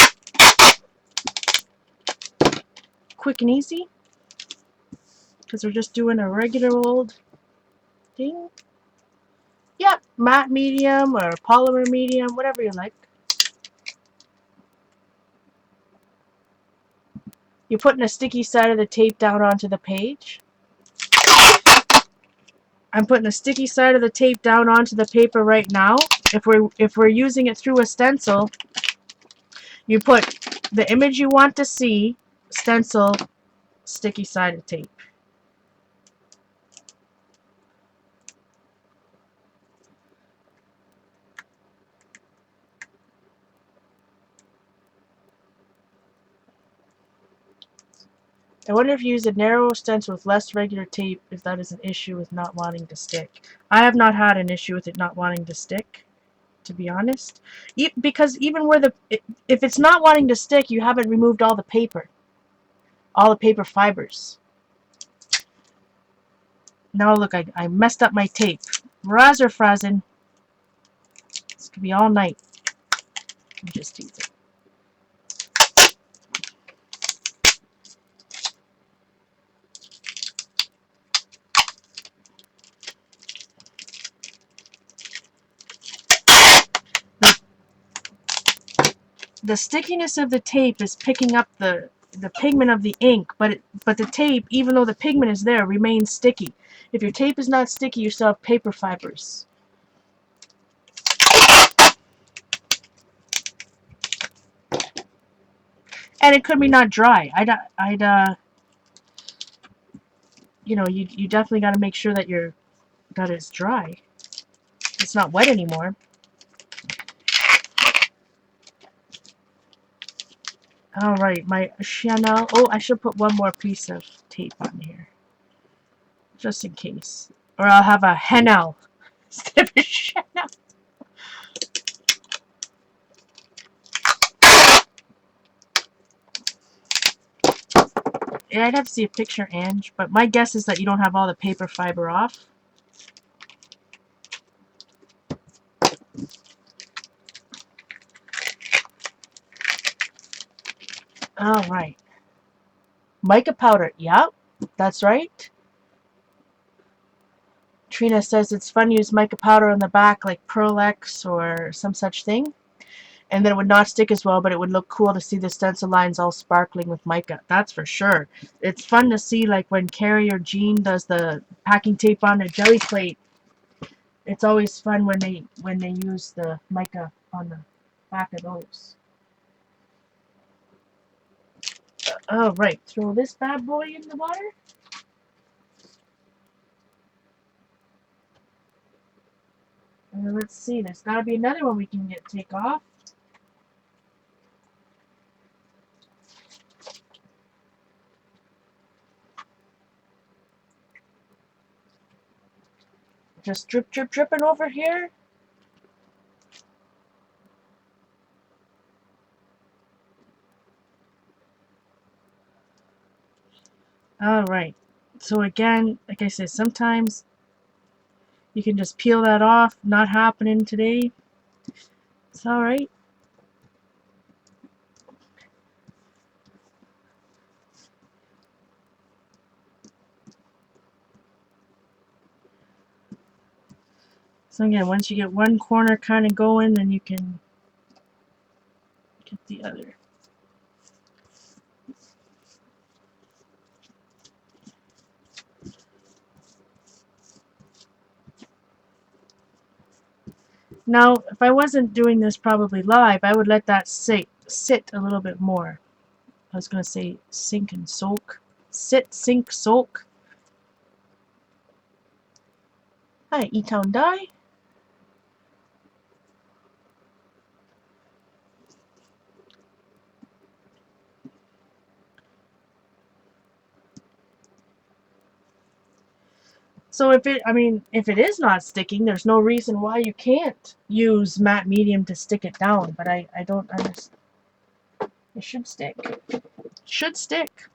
quick and easy, because we're just doing a regular old thing. Yep, matte medium or polymer medium, whatever you like. You're putting a sticky side of the tape down onto the page. I'm putting a sticky side of the tape down onto the paper right now. If we're using it through a stencil, you put the image you want to see, stencil, sticky side of tape. I wonder if you use a narrow stencil with less regular tape, if that is an issue with not wanting to stick. I have not had an issue with it not wanting to stick. to be honest. Because even where if it's not wanting to stick, you haven't removed all the paper fibers. Now look, I messed up my tape. Razor frazzin'. This could be all night. I'm just teasing. The stickiness of the tape is picking up the pigment of the ink, but the tape, even though the pigment is there, remains sticky. If your tape is not sticky, you still have paper fibers. And it could be not dry. You know, you definitely got to make sure that it's dry. It's not wet anymore. All right, my Chanel. Oh, I should put one more piece of tape on here, just in case. Or I'll have a Henel instead of a Chanel. Yeah, I'd have to see a picture, Ange, but my guess is that you don't have all the paper fiber off. All right. Mica powder. Yep, that's right. Trina says it's fun to use mica powder on the back like Pearl X or some such thing. And then it would not stick as well, but it would look cool to see the stencil lines all sparkling with mica. That's for sure. It's fun to see, like when Carrie or Jean does the packing tape on a jelly plate. It's always fun when they use the mica on the back of those. All right, throw this bad boy in the water. And let's see, there's got to be another one we can take off. Just drip, drip, dripping over here. All right. So again, like I said, sometimes you can just peel that off. Not happening today. It's all right. So again, once you get one corner kind of going, then you can get the other. Now, if I wasn't doing this probably live, I would let that sit a little bit more. I was going to say sink and soak. Sit, sink, soak. Hi, E-Town Die. So if it is not sticking, there's no reason why you can't use matte medium to stick it down, but I don't understand. It should stick. It should stick.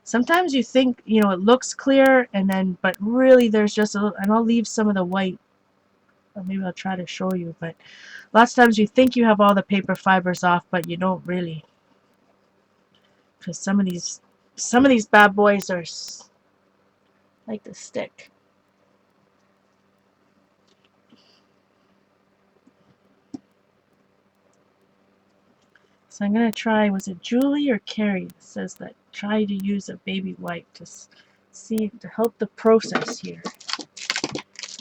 Sometimes you think, you know, it looks clear, and then, but really there's just a little, and I'll leave some of the white, or maybe I'll try to show you, but lots of times you think you have all the paper fibers off, but you don't really, because some of these bad boys are like to stick. So I'm going to try, was it Julie or Carrie that says that try to use a baby wipe to see, to help the process here.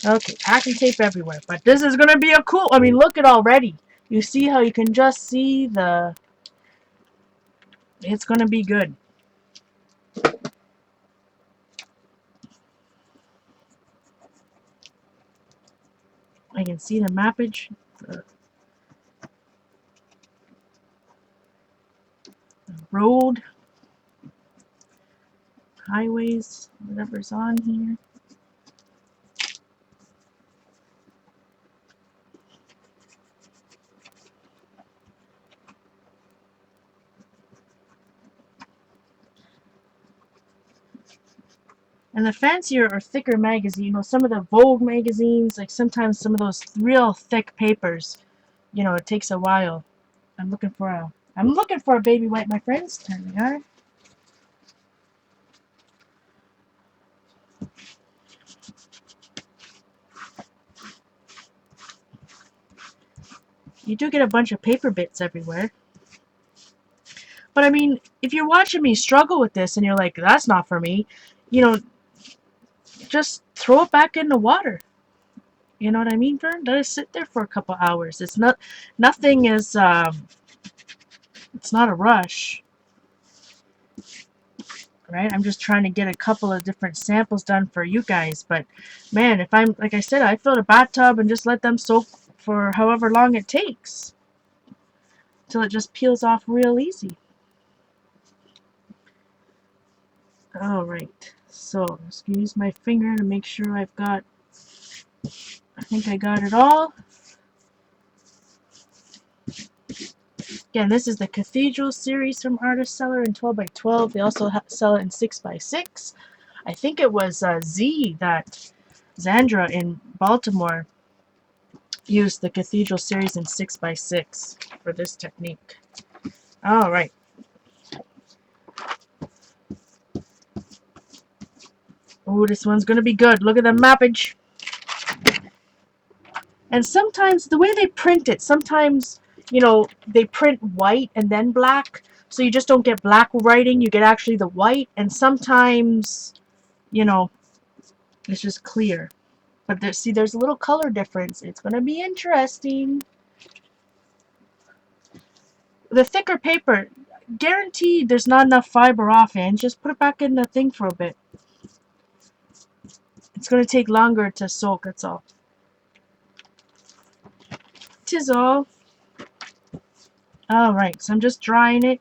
Okay, packing tape everywhere, but this is going to be a cool, I mean, look at already. You see how you can just see it's going to be good. I can see the mappage. road, highways, whatever's on here. And the fancier or thicker magazine, you know, some of the Vogue magazines, like sometimes some of those real thick papers, you know, it takes a while. I'm looking for a baby wipe, my friends. There we are. You do get a bunch of paper bits everywhere. But I mean, if you're watching me struggle with this and you're like, that's not for me, you know, just throw it back in the water. You know what I mean, Vern? Let it sit there for a couple hours. Nothing is, it's not a rush. Right? I'm just trying to get a couple of different samples done for you guys. But man, if I'm, like I said, I fill a bathtub and just let them soak for however long it takes till it just peels off real easy. Alright, so let's use my finger to make sure I've got, I think I got it all. Again, this is the Cathedral series from Artist Seller in 12 by 12. They also sell it in 6 by 6. I think it was Zandra in Baltimore used the Cathedral series in 6 by 6 for this technique. Alright. Oh, this one's going to be good. Look at the mappage. And sometimes, the way they print it, sometimes, you know, they print white and then black. So you just don't get black writing. You get actually the white. And sometimes, you know, it's just clear. But there, see, there's a little color difference. It's going to be interesting. The thicker paper, guaranteed there's not enough fiber off it. Just put it back in the thing for a bit. It's going to take longer to soak, that's all. 'Tis all. Alright, so I'm just drying it.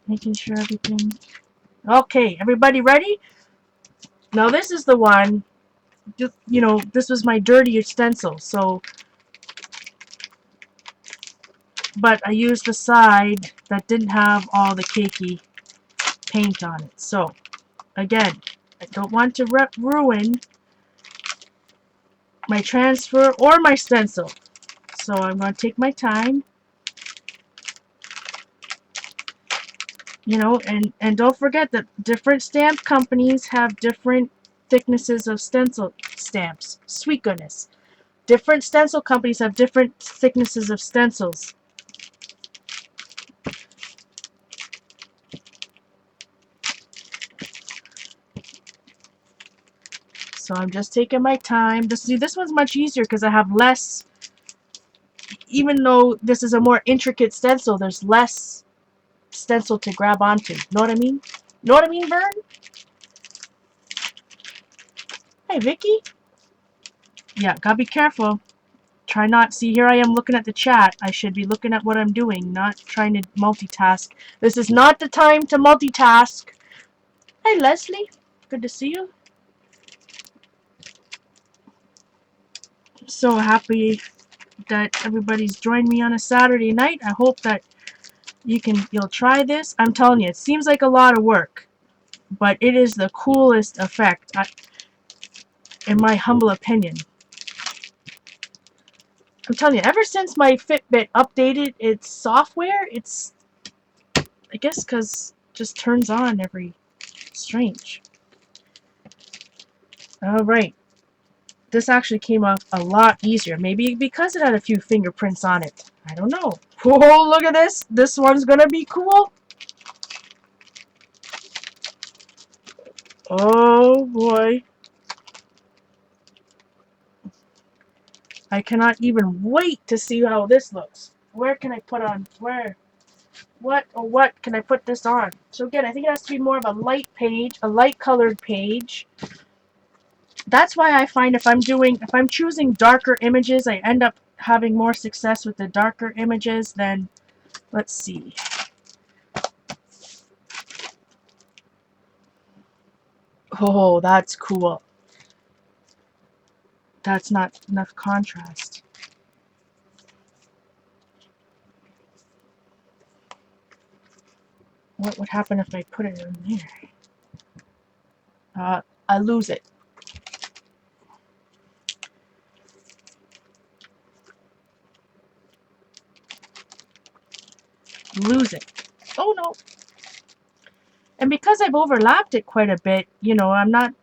Making sure everything... Okay, everybody ready? Now this is the one, you know, this was my dirtier stencil, so... But I used the side that didn't have all the cakey paint on it. So, again, I don't want to ruin my transfer or my stencil. So I'm going to take my time. You know, and don't forget that different stamp companies have different thicknesses of stencil stamps. Sweet goodness. Different stencil companies have different thicknesses of stencils. So I'm just taking my time. This one's much easier because I have less, even though this is a more intricate stencil, there's less stencil to grab onto. Know what I mean? Know what I mean, Vern? Hey, Vicky? Yeah, gotta be careful. Try not, see, here I am looking at the chat. I should be looking at what I'm doing, not trying to multitask. This is not the time to multitask. Hey, Leslie. Good to see you. So happy that everybody's joined me on a Saturday night. I hope that you'll try this. I'm telling you, it seems like a lot of work, but it is the coolest effect, in my humble opinion. I'm telling you, ever since my Fitbit updated its software, it's, I guess because it just turns on every, strange. Alright. This actually came off a lot easier. Maybe because it had a few fingerprints on it. I don't know. Oh, look at this. This one's gonna be cool. Oh boy. I cannot even wait to see how this looks. Where can I put on? Where? What can I put this on? So again, I think it has to be more of a light page, a light colored page. That's why I find if I'm choosing darker images, I end up having more success with the darker images than Let's see. Oh, that's cool. That's not enough contrast. What would happen if I put it in there? I lose it. Lose it. Oh no. And because I've overlapped it quite a bit, you know, I'm not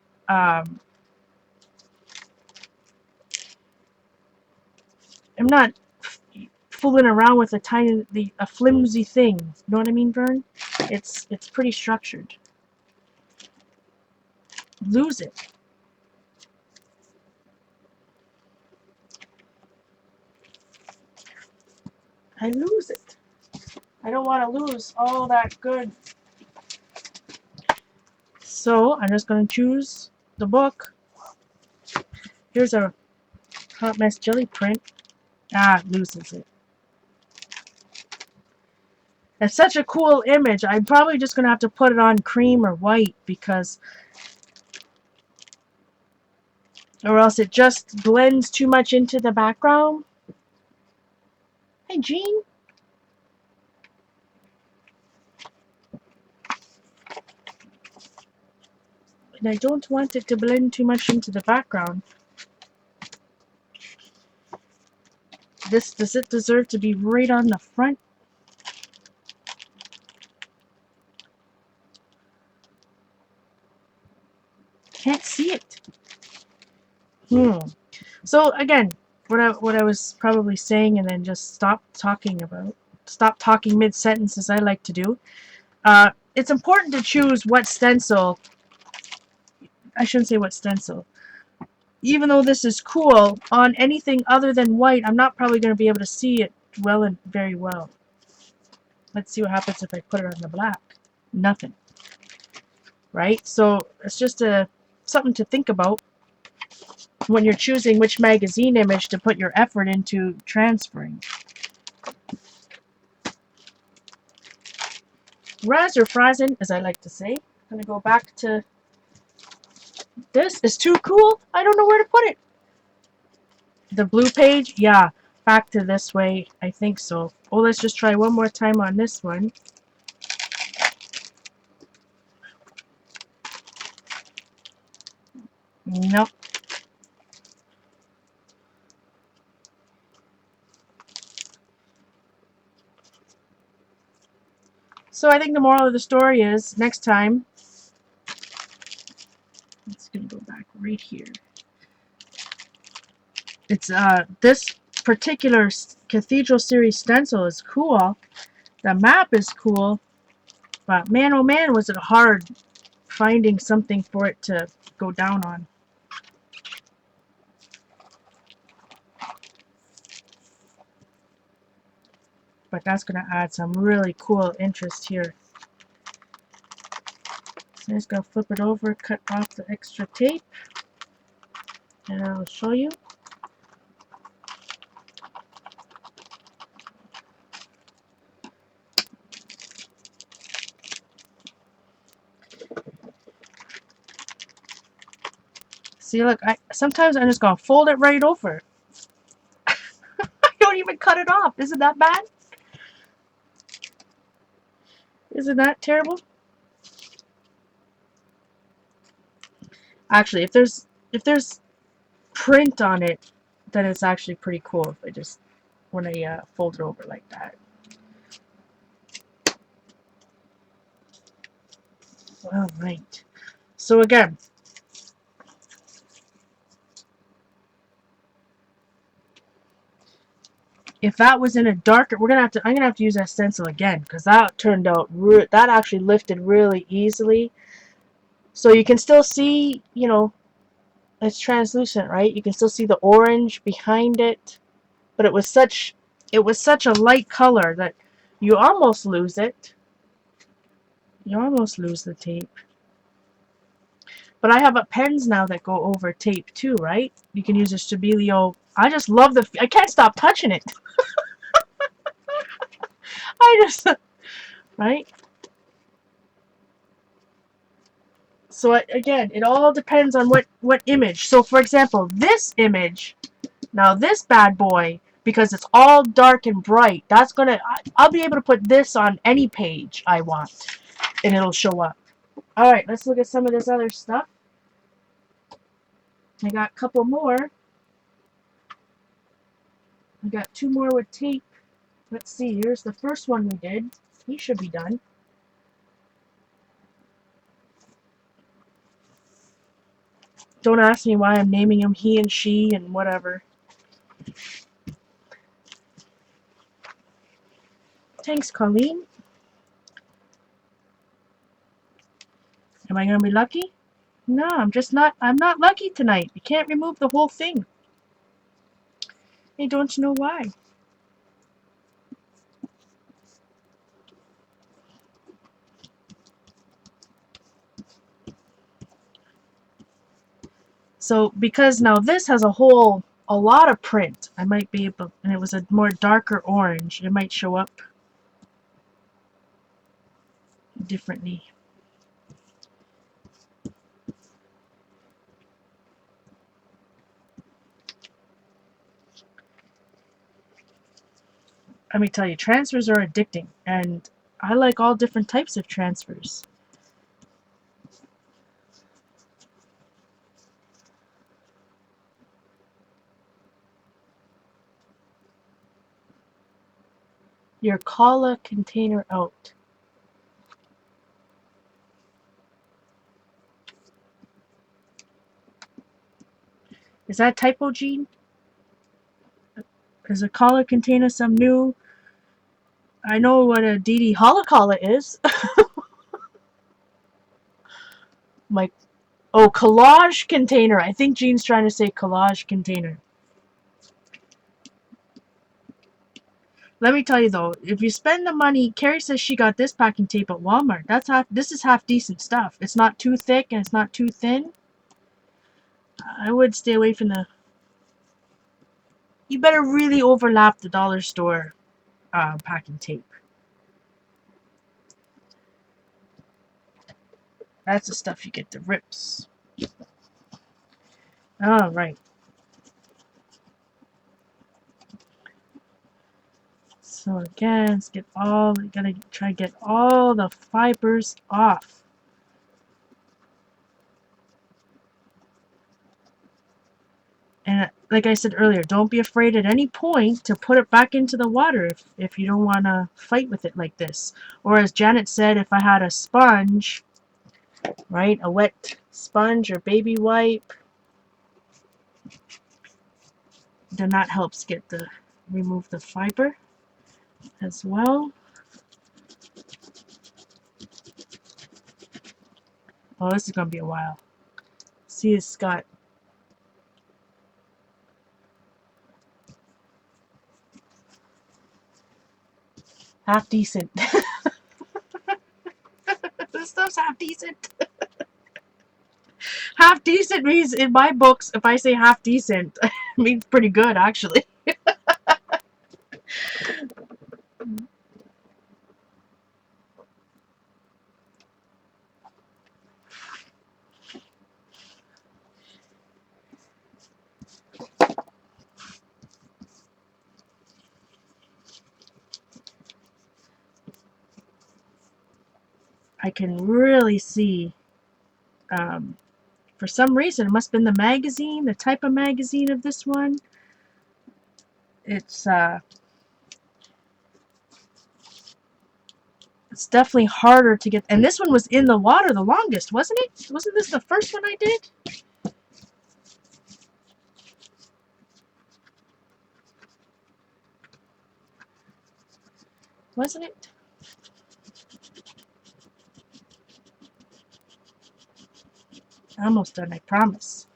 fooling around with a flimsy thing. You know what I mean, Vern? It's pretty structured. Lose it. I lose it. I don't want to lose all that good. So I'm just going to choose the book. Here's a Hot Mess Jelly print. It loses it. It's such a cool image. I'm probably just going to have to put it on cream or white because, or else it just blends too much into the background. Hey, Jean. And I don't want it to blend too much into the background. Does it deserve to be right on the front? Can't see it. So again, what I was probably saying, and then just stop talking mid-sentence, as I like to do. It's important to choose what stencil. I shouldn't say what stencil. Even though this is cool, on anything other than white, I'm not probably going to be able to see it very well. Let's see what happens if I put it on the black. Nothing. Right? So it's just something to think about when you're choosing which magazine image to put your effort into transferring. Raz or Frazen, as I like to say. I'm going to go back to this. Is too cool. I don't know where to put it. The blue page? Yeah. Back to this way. I think so. Oh, let's just try one more time on this one. Nope. So I think the moral of the story is, next time, it's going to go back right here. It's this particular Cathedral Series stencil is cool. The map is cool. But man, oh man, was it hard finding something for it to go down on. But that's going to add some really cool interest here. So I'm just going to flip it over, cut off the extra tape, and I'll show you. See, look, sometimes I'm just going to fold it right over. I don't even cut it off. Isn't that bad? Isn't that terrible? Actually, if there's print on it, then it's actually pretty cool when I fold it over like that. All right. So again, if that was in a darker, I'm gonna have to use that stencil again because that turned out that actually lifted really easily. So you can still see, you know, it's translucent, right? You can still see the orange behind it, but it was such a light color that you almost lose it. You almost lose the tape. But I have pens now that go over tape too, right? You can use a Stabilo. I just love I can't stop touching it. I just, right? So again, it all depends on what image. So for example, this image, now this bad boy, because it's all dark and bright, that's gonna, I'll be able to put this on any page I want, and it'll show up. Alright, let's look at some of this other stuff. I got a couple more. I got 2 more with tape. Let's see, here's the first one we did. He should be done. Don't ask me why I'm naming him he and she and whatever. Thanks, Colleen. Am I gonna be lucky? No, I'm not lucky tonight. You can't remove the whole thing. Hey, don't you know why? So, because now this has a lot of print, I might be able, and it was a more darker orange, it might show up differently. Let me tell you, transfers are addicting, and I like all different types of transfers. Your cola container out. Is that typo, Gene? Is a cola container some new? I know what a DD Holocola is. Like, oh, collage container. I think Gene's trying to say collage container. Let me tell you though, if you spend the money, Carrie says she got this packing tape at Walmart. This is half decent stuff. It's not too thick and it's not too thin. I would stay away from the. You better really overlap the dollar store packing tape. That's the stuff you get the rips. All right. So again, let's get all. We gotta try to get all the fibers off. And like I said earlier, don't be afraid at any point to put it back into the water if you don't want to fight with it like this. Or as Janet said, if I had a sponge, right, a wet sponge or baby wipe, then that helps remove the fiber as well. Oh, this is going to be a while. See, it's got half decent. This stuff's half decent. Half decent means, in my books, if I say half decent, it means pretty good, actually. I can really see, for some reason, it must have been the magazine, the type of magazine of this one. It's definitely harder to get, and this one was in the water the longest, wasn't it? Wasn't this the first one I did? Wasn't it? Almost done, I promise.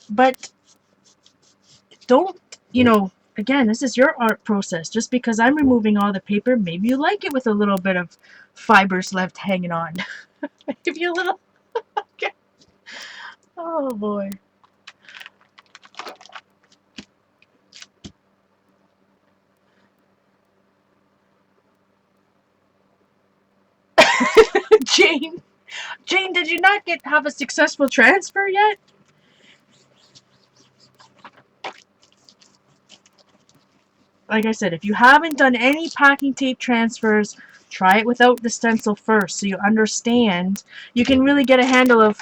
But don't, again, this is your art process. Just because I'm removing all the paper, maybe you like it with a little bit of fibers left hanging on. Give you a little. Okay. Oh boy. you not have a successful transfer yet? Like I said, if you haven't done any packing tape transfers, try it without the stencil first so you understand. You can really get a handle of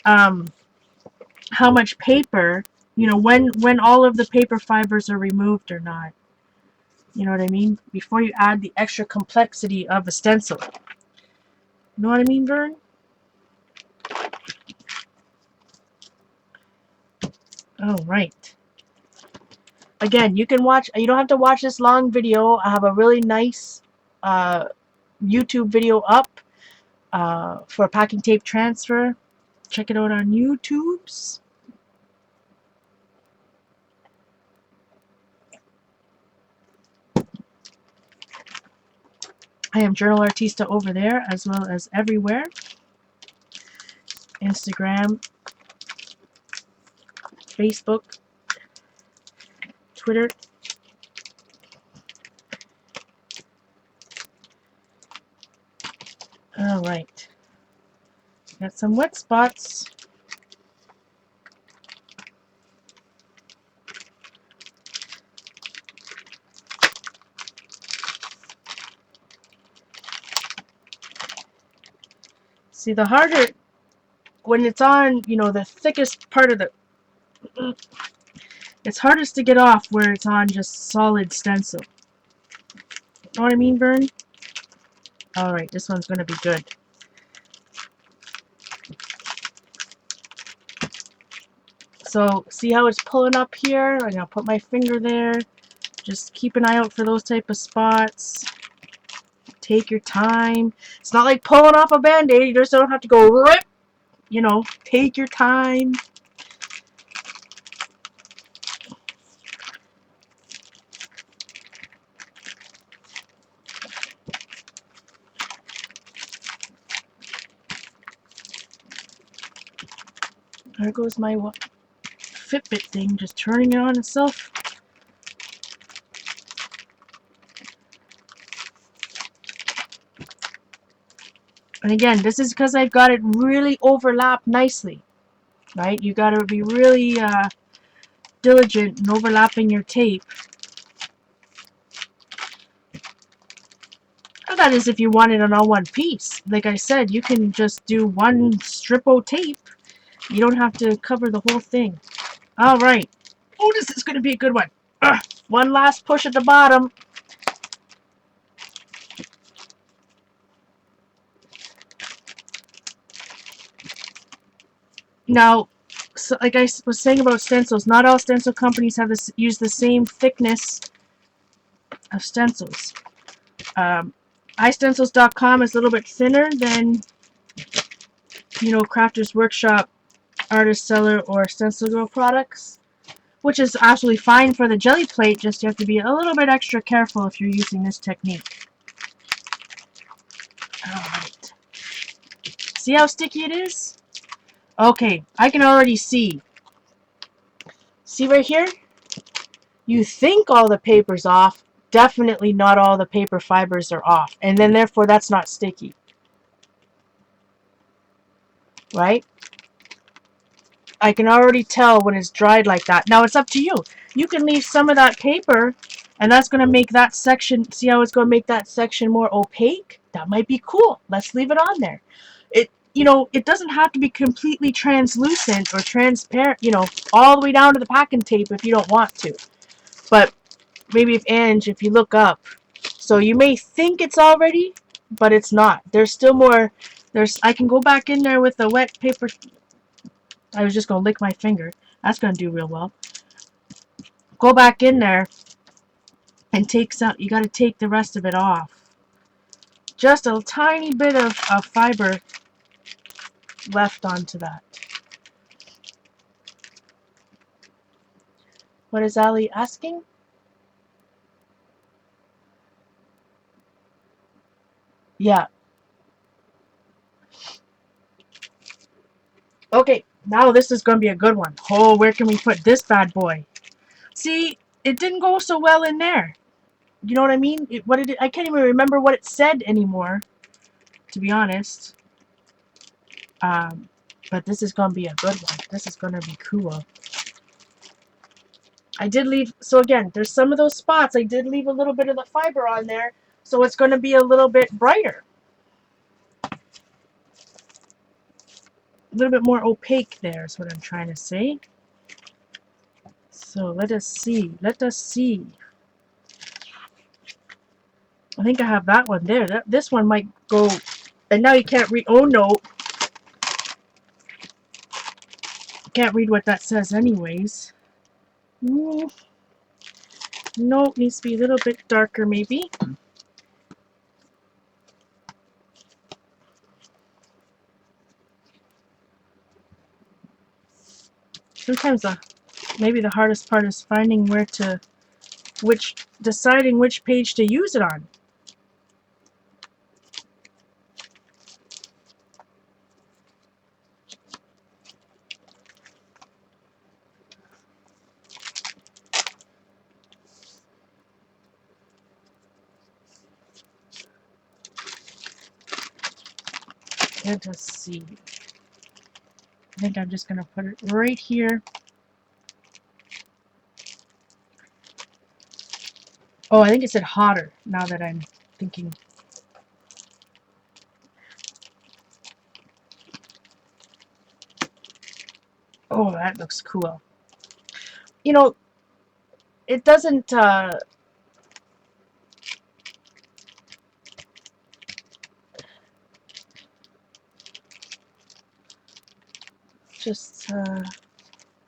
how much paper, you know, when all of the paper fibers are removed or not. You know what I mean? Before you add the extra complexity of a stencil. You know what I mean, Vern? Oh, right. Again, you can watch, you don't have to watch this long video. I have a really nice YouTube video up for packing tape transfer. Check it out on YouTube's. I am JournalArtista over there as well as everywhere. Instagram, Facebook, Twitter. Alright. Got some wet spots. See, the harder, when it's on, you know, the thickest part of the, it's hardest to get off where it's on just solid stencil. Know what I mean, Vern? Alright, this one's going to be good. So, see how it's pulling up here? I'm going to put my finger there. Just keep an eye out for those type of spots. Take your time. It's not like pulling off a band-aid. You just don't have to go rip. You know, take your time. There goes my Fitbit thing, just turning it on itself. And again, this is because I've got it really overlapped nicely, right? You got to be really diligent in overlapping your tape. And that is if you want it on all one piece. Like I said, you can just do one strip of tape. You don't have to cover the whole thing. All right. Oh, this is going to be a good one. One last push at the bottom. Now, so like I was saying about stencils, not all stencil companies have use the same thickness of stencils. iStencils.com is a little bit thinner than, you know, Crafters Workshop, Artist Seller, or Stencil Girl products, which is absolutely fine for the jelly plate, just you have to be a little bit extra careful if you're using this technique. Alright. See how sticky it is? Okay, I can already see. See right here? You think all the paper's off, definitely not all the paper fibers are off, and then therefore that's not sticky. Right? I can already tell when it's dried like that. Now it's up to you. You can leave some of that paper, and that's going to make that section, see how it's going to make that section more opaque? That might be cool. Let's leave it on there. You know, it doesn't have to be completely translucent or transparent, you know, all the way down to the packing tape if you don't want to. But maybe if you look up, so you may think it's all ready, but it's not. There's still more. I can go back in there with the wet paper. I was just going to lick my finger. That's going to do real well. Go back in there and take some. You got to take the rest of it off. Just a tiny bit of fiber left onto that. What is Ali asking? Yeah. Okay, now this is going to be a good one. Oh, where can we put this bad boy? See, it didn't go so well in there. You know what I mean? I can't even remember what it said anymore, to be honest. But this is going to be a good one. This is going to be cool. I did leave, so again, there's some of those spots, I did leave a little bit of the fiber on there, so it's going to be a little bit brighter. A little bit more opaque there is what I'm trying to say. So let us see. Let us see. I think I have that one there. This one might go, and now you can't read. Oh no. Can't read what that says anyways. No, it needs to be a little bit darker maybe. Sometimes maybe the hardest part is finding deciding which page to use it on. Let us see. I think I'm just going to put it right here. Oh, I think it said hotter now that I'm thinking. Oh, that looks cool. You know, it doesn't, just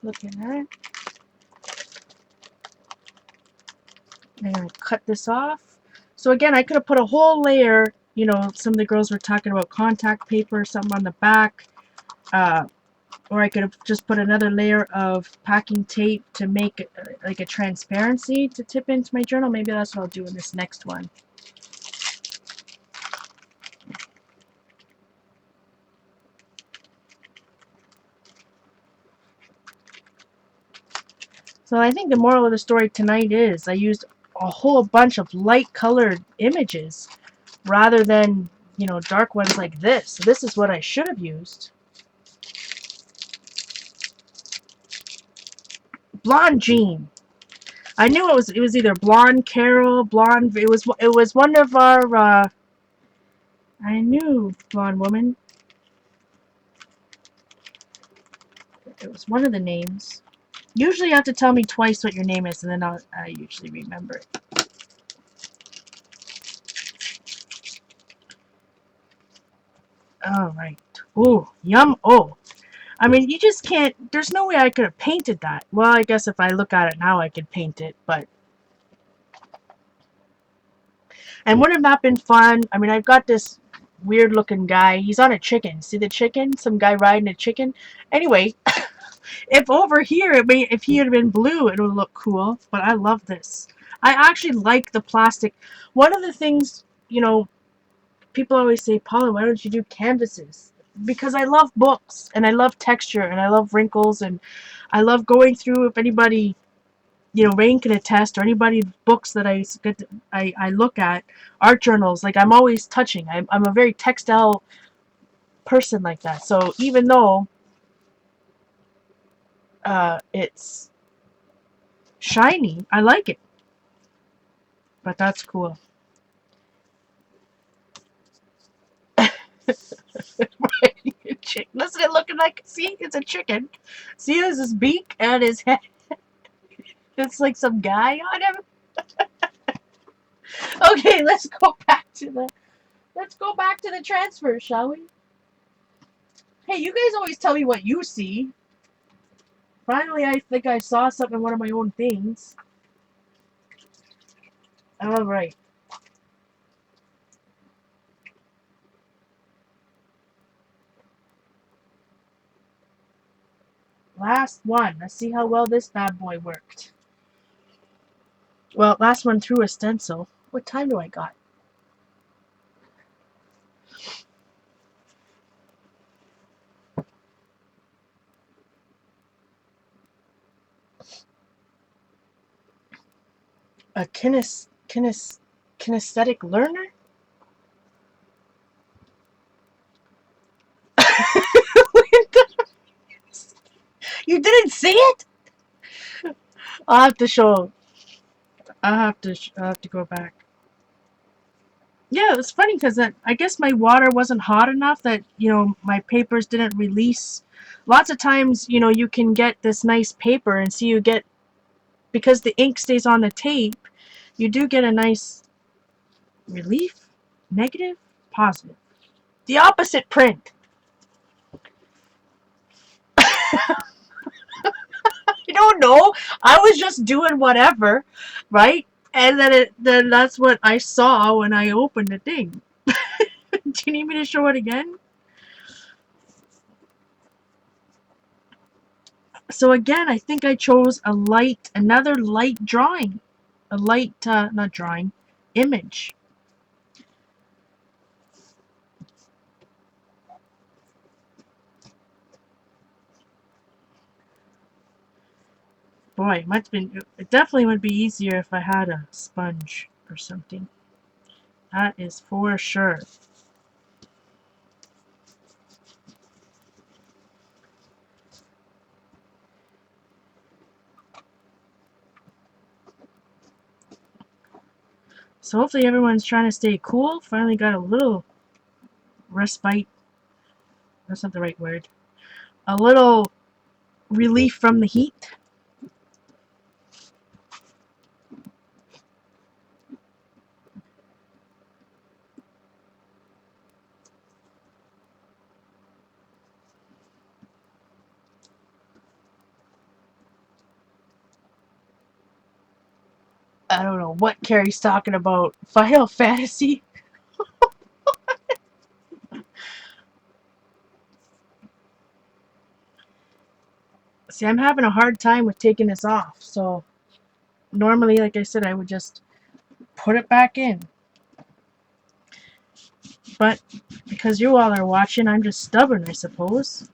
looking at it. I'm going to cut this off. So again, I could have put a whole layer, you know, some of the girls were talking about contact paper, something on the back, or I could have just put another layer of packing tape to make it like a transparency to tip into my journal. Maybe that's what I'll do in this next one. So I think the moral of the story tonight is I used a whole bunch of light colored images rather than, you know, dark ones like this. So this is what I should have used. Blonde Jean. I knew it was either Blonde Carol, Blonde, it was one of our I knew Blonde Woman. It was one of the names. Usually you have to tell me twice what your name is, and then I usually remember it. Alright. Ooh, yum. Oh. I mean, you just can't, there's no way I could have painted that. Well, I guess if I look at it now, I could paint it, but. And wouldn't have that been fun? I mean, I've got this weird looking guy. He's on a chicken. See the chicken? Some guy riding a chicken. Anyway, if over here, if he had been blue, it would look cool. But I love this. I actually like the plastic. One of the things, you know, people always say, Paula, why don't you do canvases? Because I love books, and I love texture, and I love wrinkles, and I love going through, if anybody, you know, Rain can attest, or anybody's books that I look at, art journals, like I'm always touching. I'm a very textile person like that. So even though it's shiny, I like it. But that's cool. Listen, it looking like, see, it's a chicken. See, it has his beak and his head. It's like some guy on him. Okay, let's go back to the transfer, shall we? Hey, you guys always tell me what you see. Finally, I think I saw something in one of my own things. Alright. Last one. Let's see how well this bad boy worked. Well, last one through a stencil. What time do I got? A kinesthetic learner? You didn't see it? I'll have to show. I'll have to go back. Yeah, it was funny because I guess my water wasn't hot enough that, my papers didn't release. Lots of times, you can get this nice paper and see you get, because the ink stays on the tape, you do get a nice relief, negative, positive. The opposite print. I don't know. I was just doing whatever, right? And then that's what I saw when I opened the thing. Do you need me to show it again? So again, I think I chose another light drawing. A light, not drawing, image. Boy, it definitely would be easier if I had a sponge or something. That is for sure. So hopefully everyone's trying to stay cool. Finally got a little respite. That's not the right word. A little relief from the heat. I don't know what Carrie's talking about. Final Fantasy? See, I'm having a hard time with taking this off. So normally, like I said, I would just put it back in. But because you all are watching, I'm just stubborn, I suppose.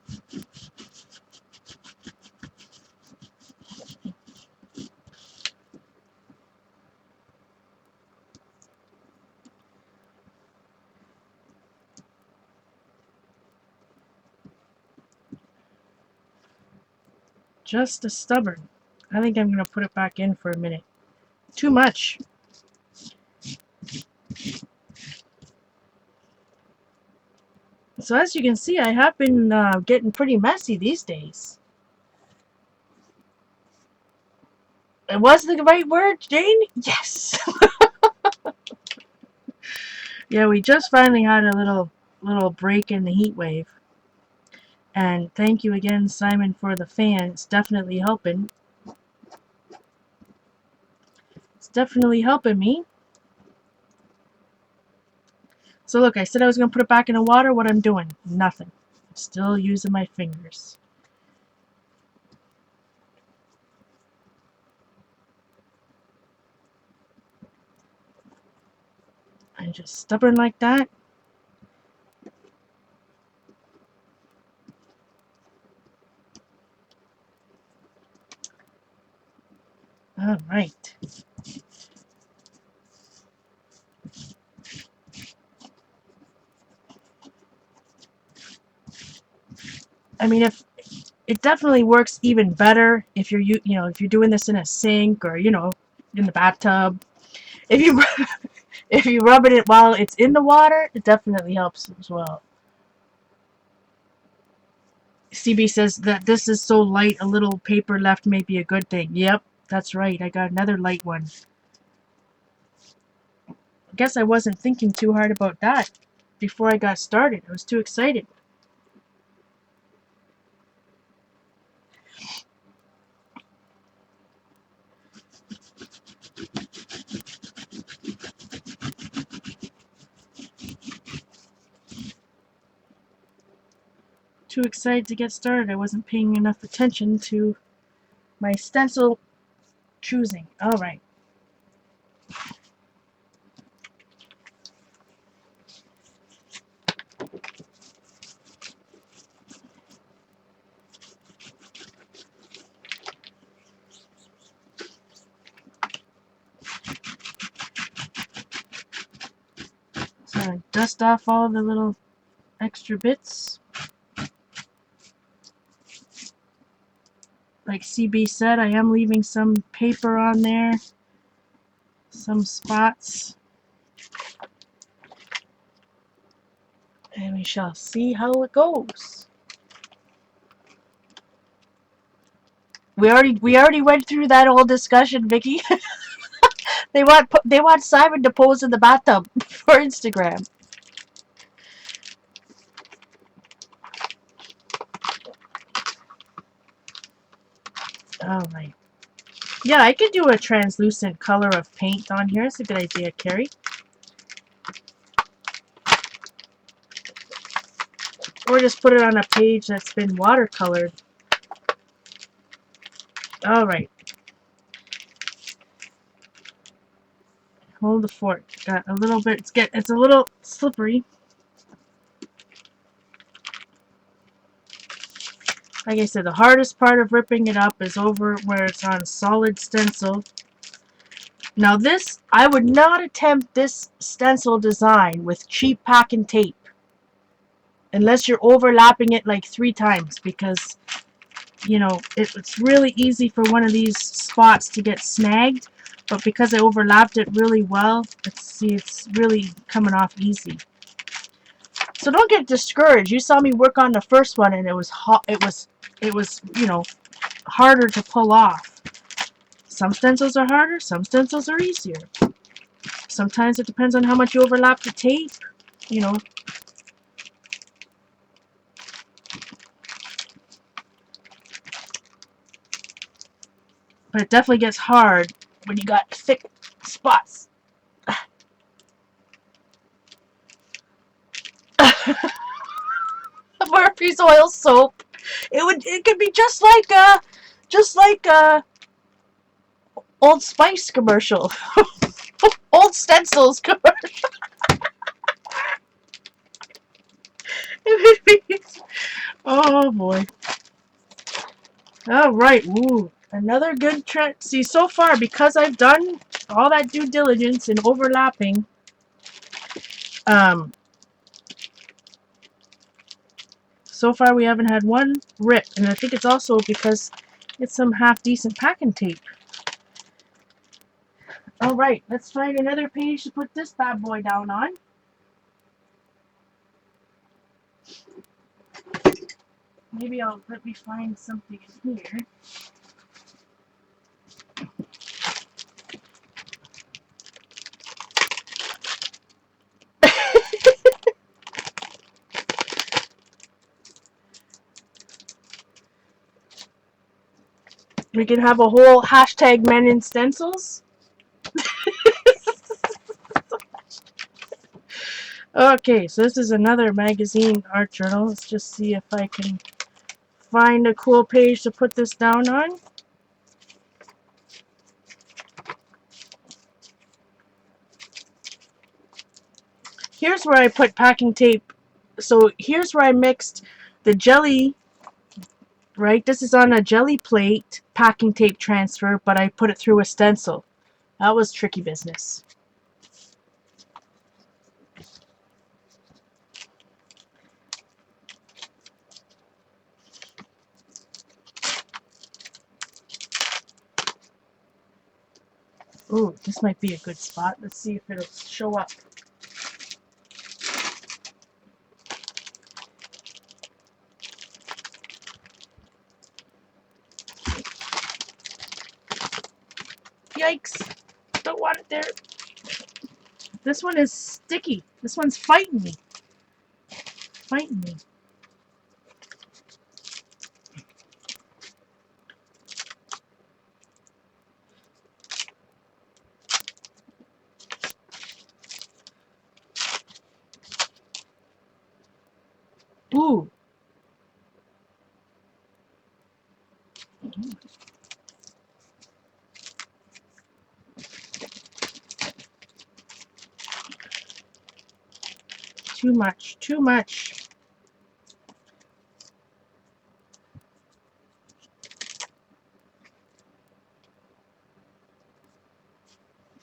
Just as stubborn. I think I'm going to put it back in for a minute. Too much. So as you can see, I have been getting pretty messy these days. It was the right word, Jane? Yes! Yeah, we just finally had a little break in the heat wave. And thank you again, Simon, for the fan. It's definitely helping. It's definitely helping me. So look, I said I was going to put it back in the water. What I'm doing? Nothing. I'm still using my fingers. I'm just stubborn like that. All right. I mean, if it definitely works even better if you're if you're doing this in a sink or in the bathtub. If you if you rub it while it's in the water, it definitely helps as well. CB says that this is so light, a little paper left may be a good thing. Yep, that's right. I got another light one. I guess I wasn't thinking too hard about that before I got started. I was too excited. Too excited to get started. I wasn't paying enough attention to my stencil choosing. All right. So I dust off all the little extra bits. like CB said, I am leaving some paper on there, some spots, and we shall see how it goes. We already went through that whole discussion, Vicky. They want Simon to pose in the bathtub for Instagram. Oh my. Yeah, I could do a translucent color of paint on here. It's a good idea, Carrie. Or just put it on a page that's been watercolored. All right. Hold the fork. Got a little bit. It's a little slippery. Like I said, the hardest part of ripping it up is over where it's on solid stencil. Now this, I would not attempt this stencil design with cheap pack and tape. Unless you're overlapping it like 3 times, because, you know, it's really easy for one of these spots to get snagged. But because I overlapped it really well, it's really coming off easy. So don't get discouraged. You saw me work on the first one, and it was hot. It was, you know, harder to pull off. Some stencils are harder, some stencils are easier. Sometimes it depends on how much you overlap the tape, you know. But it definitely gets hard when you got thick spots. Murphy's oil soap. It could be just like Old Spice commercial. Old Stencils commercial. Oh boy. All right. Ooh, another good trend. See, so far, because I've done all that due diligence in overlapping, so far we haven't had one rip, and I think it's also because it's some half decent packing tape. All right, let's find another page to put this bad boy down on. Maybe let me find something in here. We can have a whole hashtag men in stencils. Okay, so this is another magazine art journal. Let's just see if I can find a cool page to put this down on. Here's where I put packing tape. So here's where I mixed the jelly, right? This is on a jelly plate packing tape transfer, but I put it through a stencil. That was tricky business. Ooh, this might be a good spot. Let's see if it'll show up. Yikes! Don't want it there. This one is sticky. This one's fighting me. Fighting me. Ooh. Too much. Too much.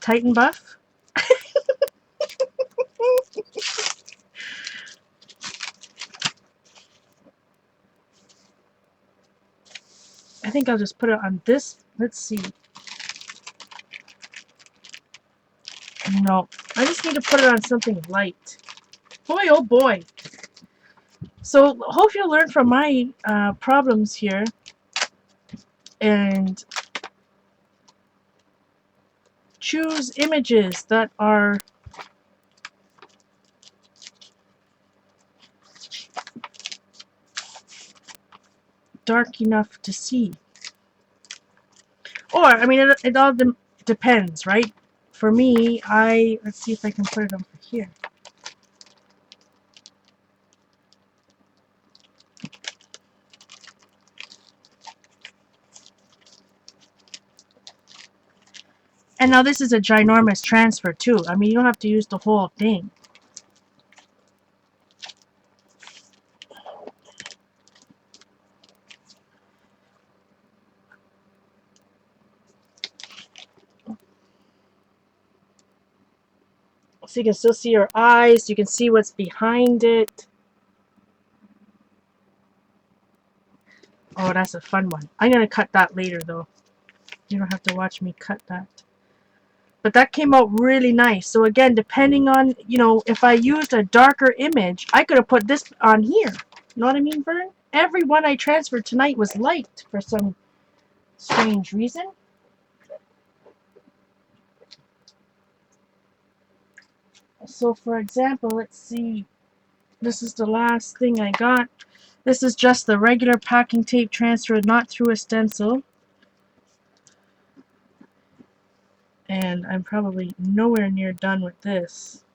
Tighten buff. I think I'll just put it on this. Let's see. No, I just need to put it on something light. Boy, oh boy. So hope you'll learn from my problems here and choose images that are dark enough to see. Or, I mean, it all depends, right? For me, let's see if I can put it over here. And now this is a ginormous transfer too. I mean, you don't have to use the whole thing. So you can still see your eyes. You can see what's behind it. Oh, that's a fun one. I'm going to cut that later though. You don't have to watch me cut that. But that came out really nice. So again, depending on, you know, if I used a darker image, I could have put this on here. You know what I mean, Vern? Every one I transferred tonight was light for some strange reason. So for example, let's see. This is the last thing I got. This is just the regular packing tape transfer, not through a stencil. And I'm probably nowhere near done with this.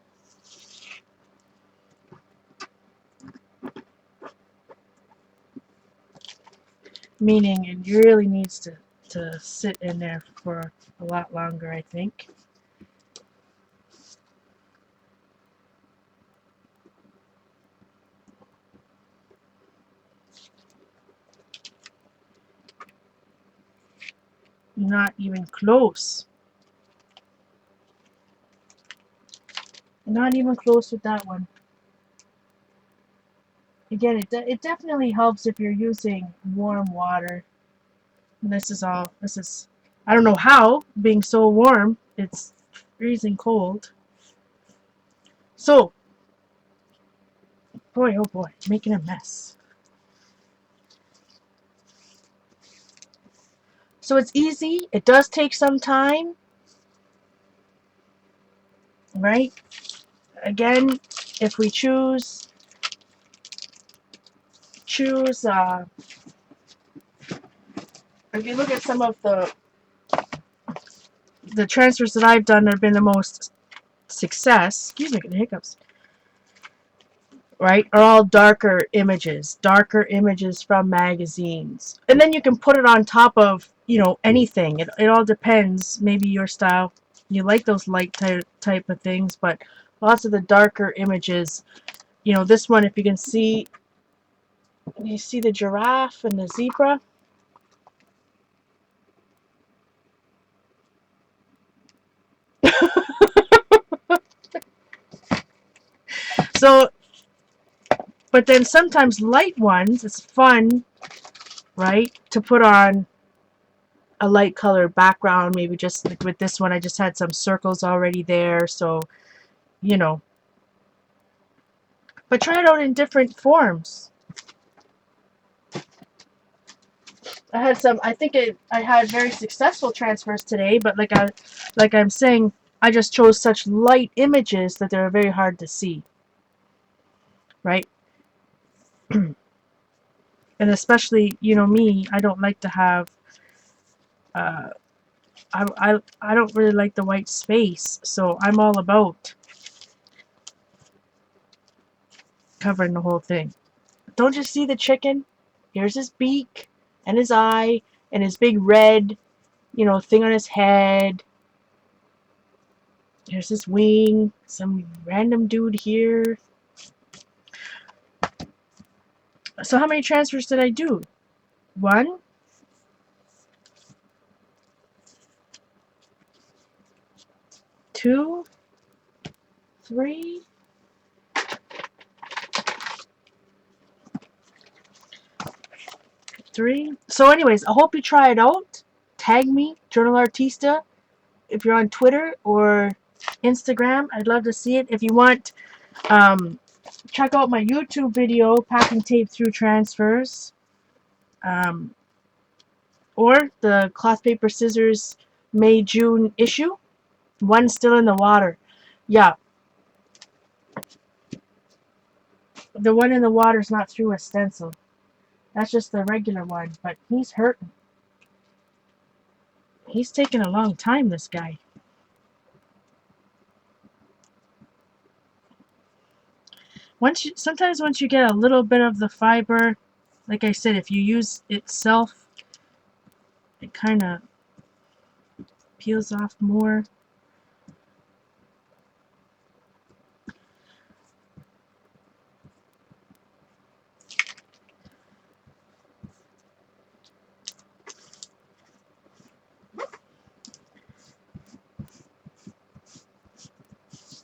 Meaning it really needs to sit in there for a lot longer, I think. Not even close. Not even close with that one. Again, it definitely helps if you're using warm water. And this is, I don't know how, being so warm, it's freezing cold. So, boy, oh boy, making a mess. So it's easy. It does take some time, right? Again, if we choose, if you look at some of the transfers that I've done that have been the most success, excuse me, the hiccups, right, are all darker images from magazines. And then you can put it on top of, you know, anything. It all depends, maybe your style. You like those light type of things, but lots of the darker images, you know, this one, if you can see, you see the giraffe and the zebra. So, but then sometimes light ones, it's fun, right, to put on a light color background. Maybe just like with this one, I just had some circles already there, so, you know. But try it out in different forms. I had very successful transfers today, but like I'm saying, I just chose such light images that they're very hard to see, right? And especially, you know me, I don't like to have, uh, I don't really like the white space, so I'm all about covering the whole thing. Don't you see the chicken? Here's his beak, and his eye, and his big red, you know, thing on his head. Here's his wing, some random dude here. So how many transfers did I do? 1, 2, 3, 4, 3. So anyways, I hope you try it out. Tag me, JournalArtista, if you're on Twitter or Instagram. I'd love to see it. If you want, check out my YouTube video, Packing Tape Through Transfers. Or the Cloth Paper Scissors May-June issue. One's still in the water. Yeah. The one in the water is not through a stencil. That's just the regular one. But he's hurting. He's taking a long time, this guy. Sometimes once you get a little bit of the fiber, like I said, if you use itself, it kind of peels off more.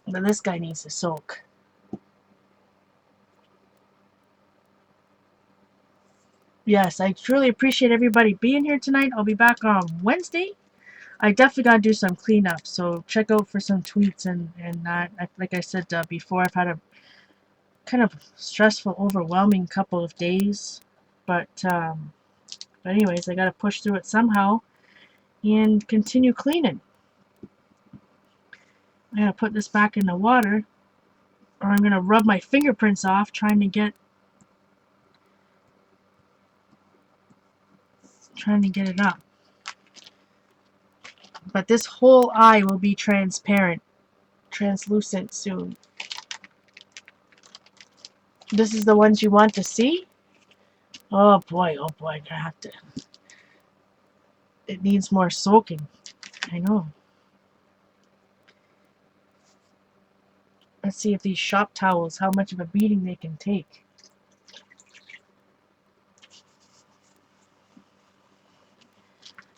But this guy needs to soak. Yes, I truly appreciate everybody being here tonight. I'll be back on Wednesday. I definitely got to do some cleanup, so check out for some tweets and that. Like I said before, I've had a kind of stressful, overwhelming couple of days. But anyways, I got to push through it somehow and continue cleaning. I got to put this back in the water, or I'm going to rub my fingerprints off trying to get it up. But this whole eye will be translucent soon. This is the ones you want to see? Oh boy, I have to. It needs more soaking. I know. Let's see if these shop towels, how much of a beating they can take.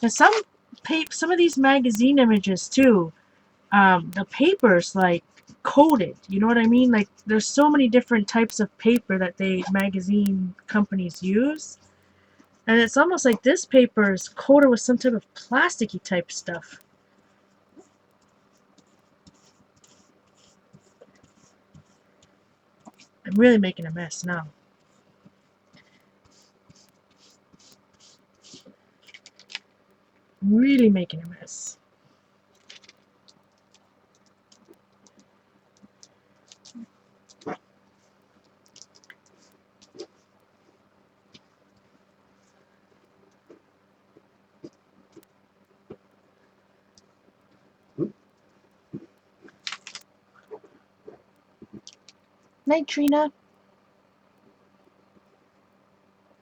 And some of these magazine images too, the paper's like coated. You know what I mean? Like there's so many different types of paper that magazine companies use, and it's almost like this paper is coated with some type of plasticky type stuff. I'm really making a mess now. Really making a mess. Night, Trina.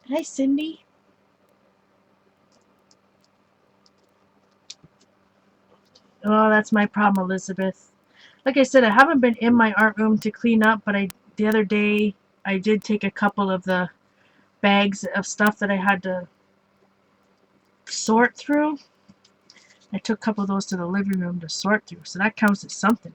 Hi, Cindy. Oh, that's my problem, Elizabeth. Like I said, I haven't been in my art room to clean up, but the other day I did take a couple of the bags of stuff that I had to sort through. I took a couple of those to the living room to sort through, so that counts as something.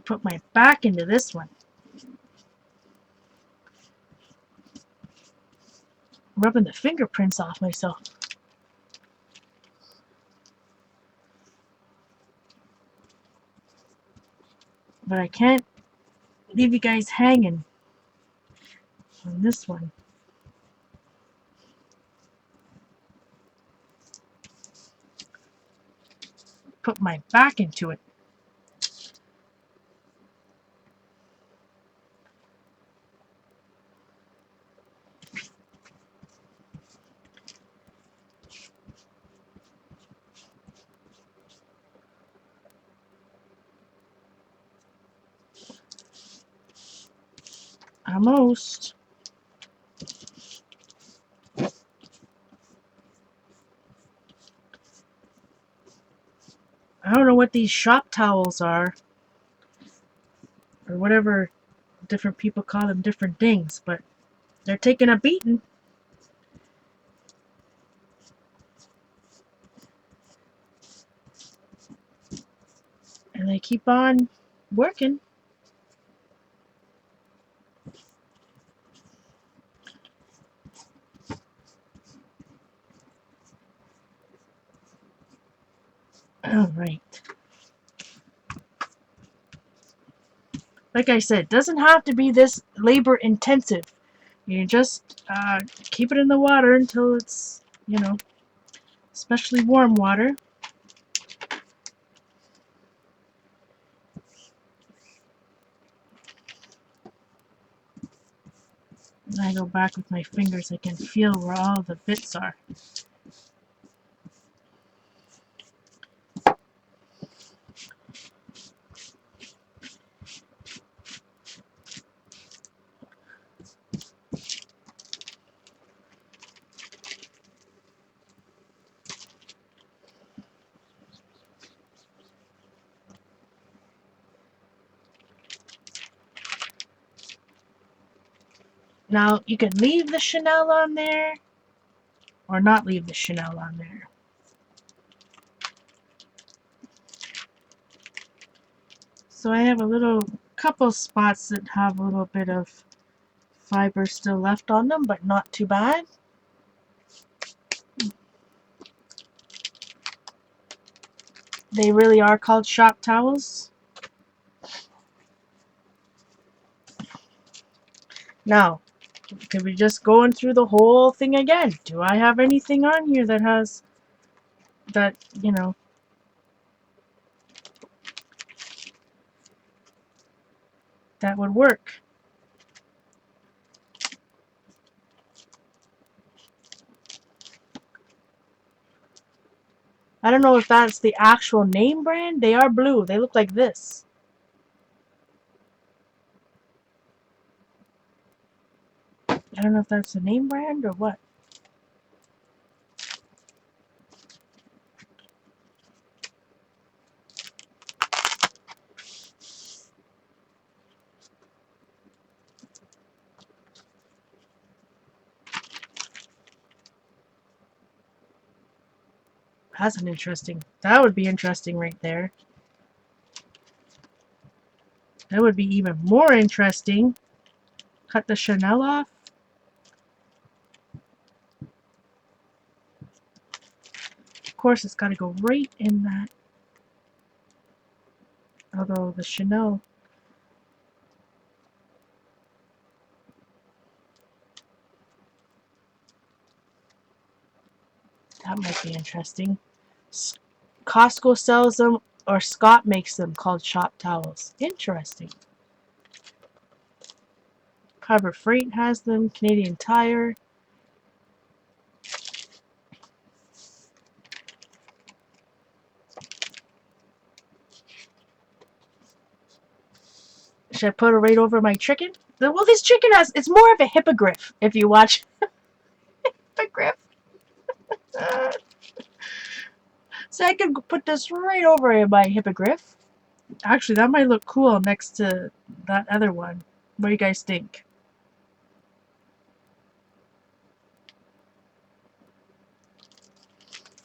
Put my back into this one. Rubbing the fingerprints off myself. But I can't leave you guys hanging on this one. Put my back into it. Almost. I don't know what these shop towels are, or whatever different people call them different things, but They're taking a beating. And they keep on working. Alright. Like I said, it doesn't have to be this labor intensive. You just keep it in the water until it's, you know, especially warm water. And I go back with my fingers, I can feel where all the bits are. Now, you can leave the chenille on there, or not leave the chenille on there. So I have a little couple spots that have a little bit of fiber still left on them, but not too bad. They really are called shop towels. Now, could we just going through the whole thing again? Do I have anything on here that has that, you know, that would work? I don't know if that's the actual name brand. They are blue. They look like this. I don't know if that's the name brand or what. That's an interesting. That would be interesting right there. That would be even more interesting. Cut the chenille off. Of course, it's got to go right in that. Although the chenille. That might be interesting. Costco sells them, or Scott makes them, called shop towels. Interesting. Harbor Freight has them. Canadian Tire. Should I put it right over my chicken? Well, this chicken has, it's more of a hippogriff if you watch. Hippogriff. So I could put this right over my hippogriff. Actually, that might look cool next to that other one. What do you guys think?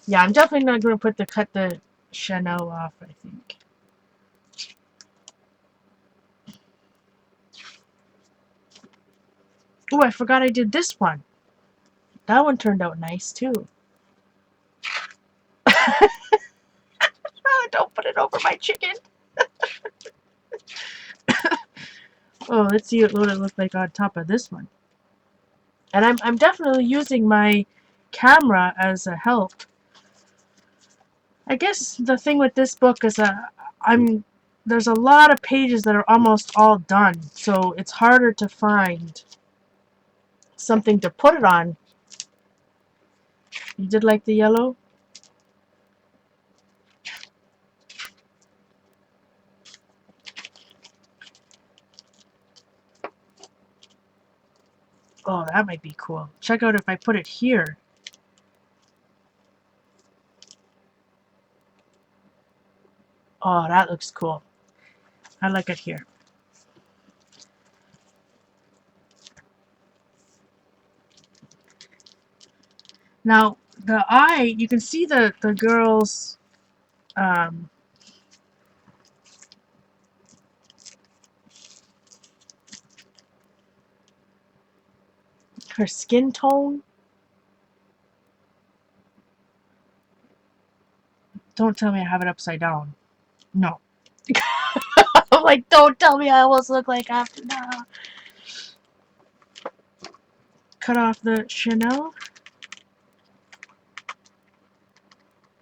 Yeah, I'm definitely not going to cut the chenille off, I think. Oh, I forgot I did this one. That one turned out nice, too. Oh, don't put it over my chicken. Oh, let's see what it looks like on top of this one. And I'm definitely using my camera as a help. I guess the thing with this book is that there's a lot of pages that are almost all done, so it's harder to find something to put it on. You did like the yellow? Oh, that might be cool. Check out if I put it here. Oh, that looks cool. I like it here. Now, the eye, you can see the girl's her skin tone. Don't tell me I have it upside down. No. I'm like, don't tell me I almost look like after that. Cut off the Chanel.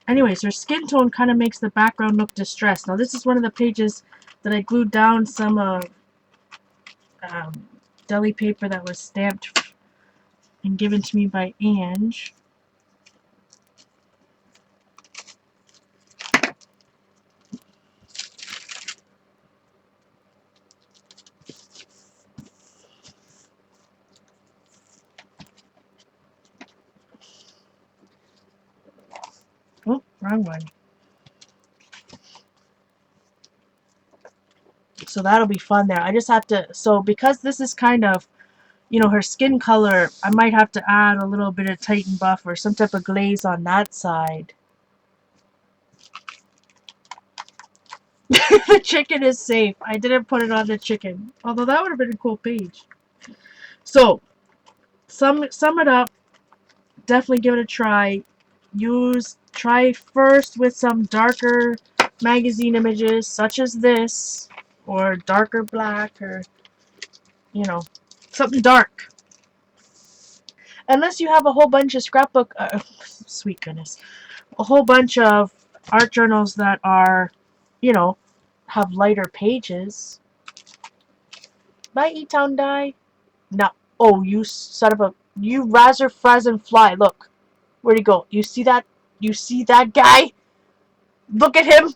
Anyways, her skin tone kind of makes the background look distressed. Now, this is one of the pages that I glued down some deli paper that was stamped and given to me by Ange. Oh, wrong one. So that'll be fun there. I just have to, so because this is kind of, you know, her skin color, I might have to add a little bit of Titan Buff or some type of glaze on that side. The chicken is safe. I didn't put it on the chicken. Although that would have been a cool page. So, sum it up. Definitely give it a try. Try first with some darker magazine images, such as this, or darker black, or, you know, something dark. Unless you have a whole bunch of scrapbook, sweet goodness, a whole bunch of art journals that are, you know, have lighter pages. Bye, E-Town Die. No. Oh, you son of a, you razor frazzin fly. Look. Where'd he go? You see that? You see that guy? Look at him.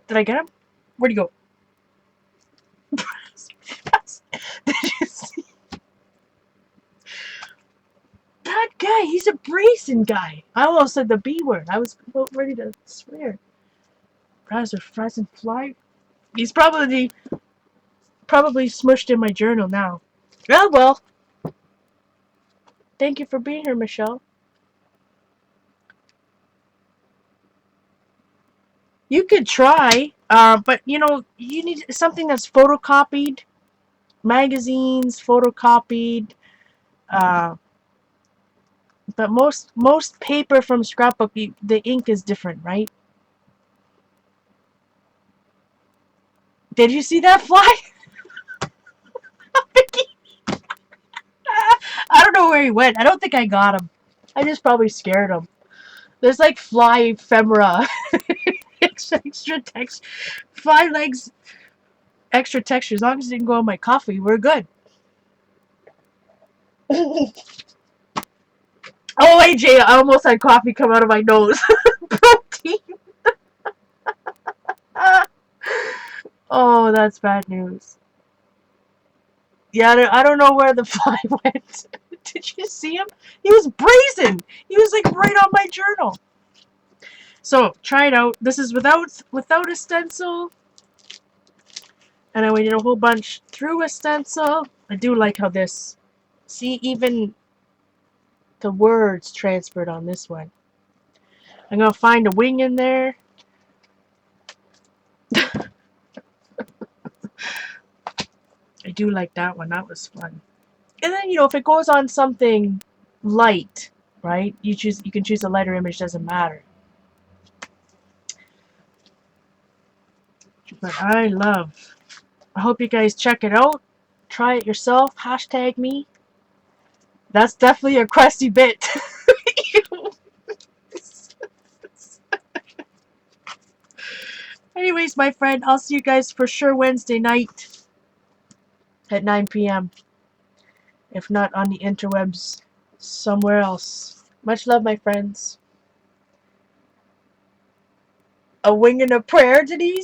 Did I get him? Where'd he go? Did you see? That guy, he's a brazen guy. I almost said the B word. I was about ready to swear. Razor frazzin fly. He's probably smushed in my journal now. Oh well. Thank you for being here, Michelle. You could try, but you know, you need something that's photocopied. Magazines, photocopied. But most paper from scrapbook, the ink is different, right? Did you see that fly? I don't know where he went. I don't think I got him. I just probably scared him. There's like fly ephemera. extra text. Fly legs, extra texture. As long as it didn't go on my coffee, we're good. Oh, AJ, I almost had coffee come out of my nose. Protein. Oh, that's bad news. Yeah, I don't know where the fly went. Did you see him? He was brazen. He was like right on my journal. So try it out. This is without a stencil, and then we did a whole bunch through a stencil. I do like how this. See, even the words transferred on this one. I'm gonna find a wing in there. I do like that one. That was fun. And then, you know, if it goes on something light, right? You can choose a lighter image, doesn't matter. But I hope you guys check it out. Try it yourself. Hashtag me. That's definitely a crusty bit. Anyways, my friend, I'll see you guys for sure Wednesday night at 9 p.m. If not on the interwebs, somewhere else. Much love, my friends. A wing and a prayer, Denise?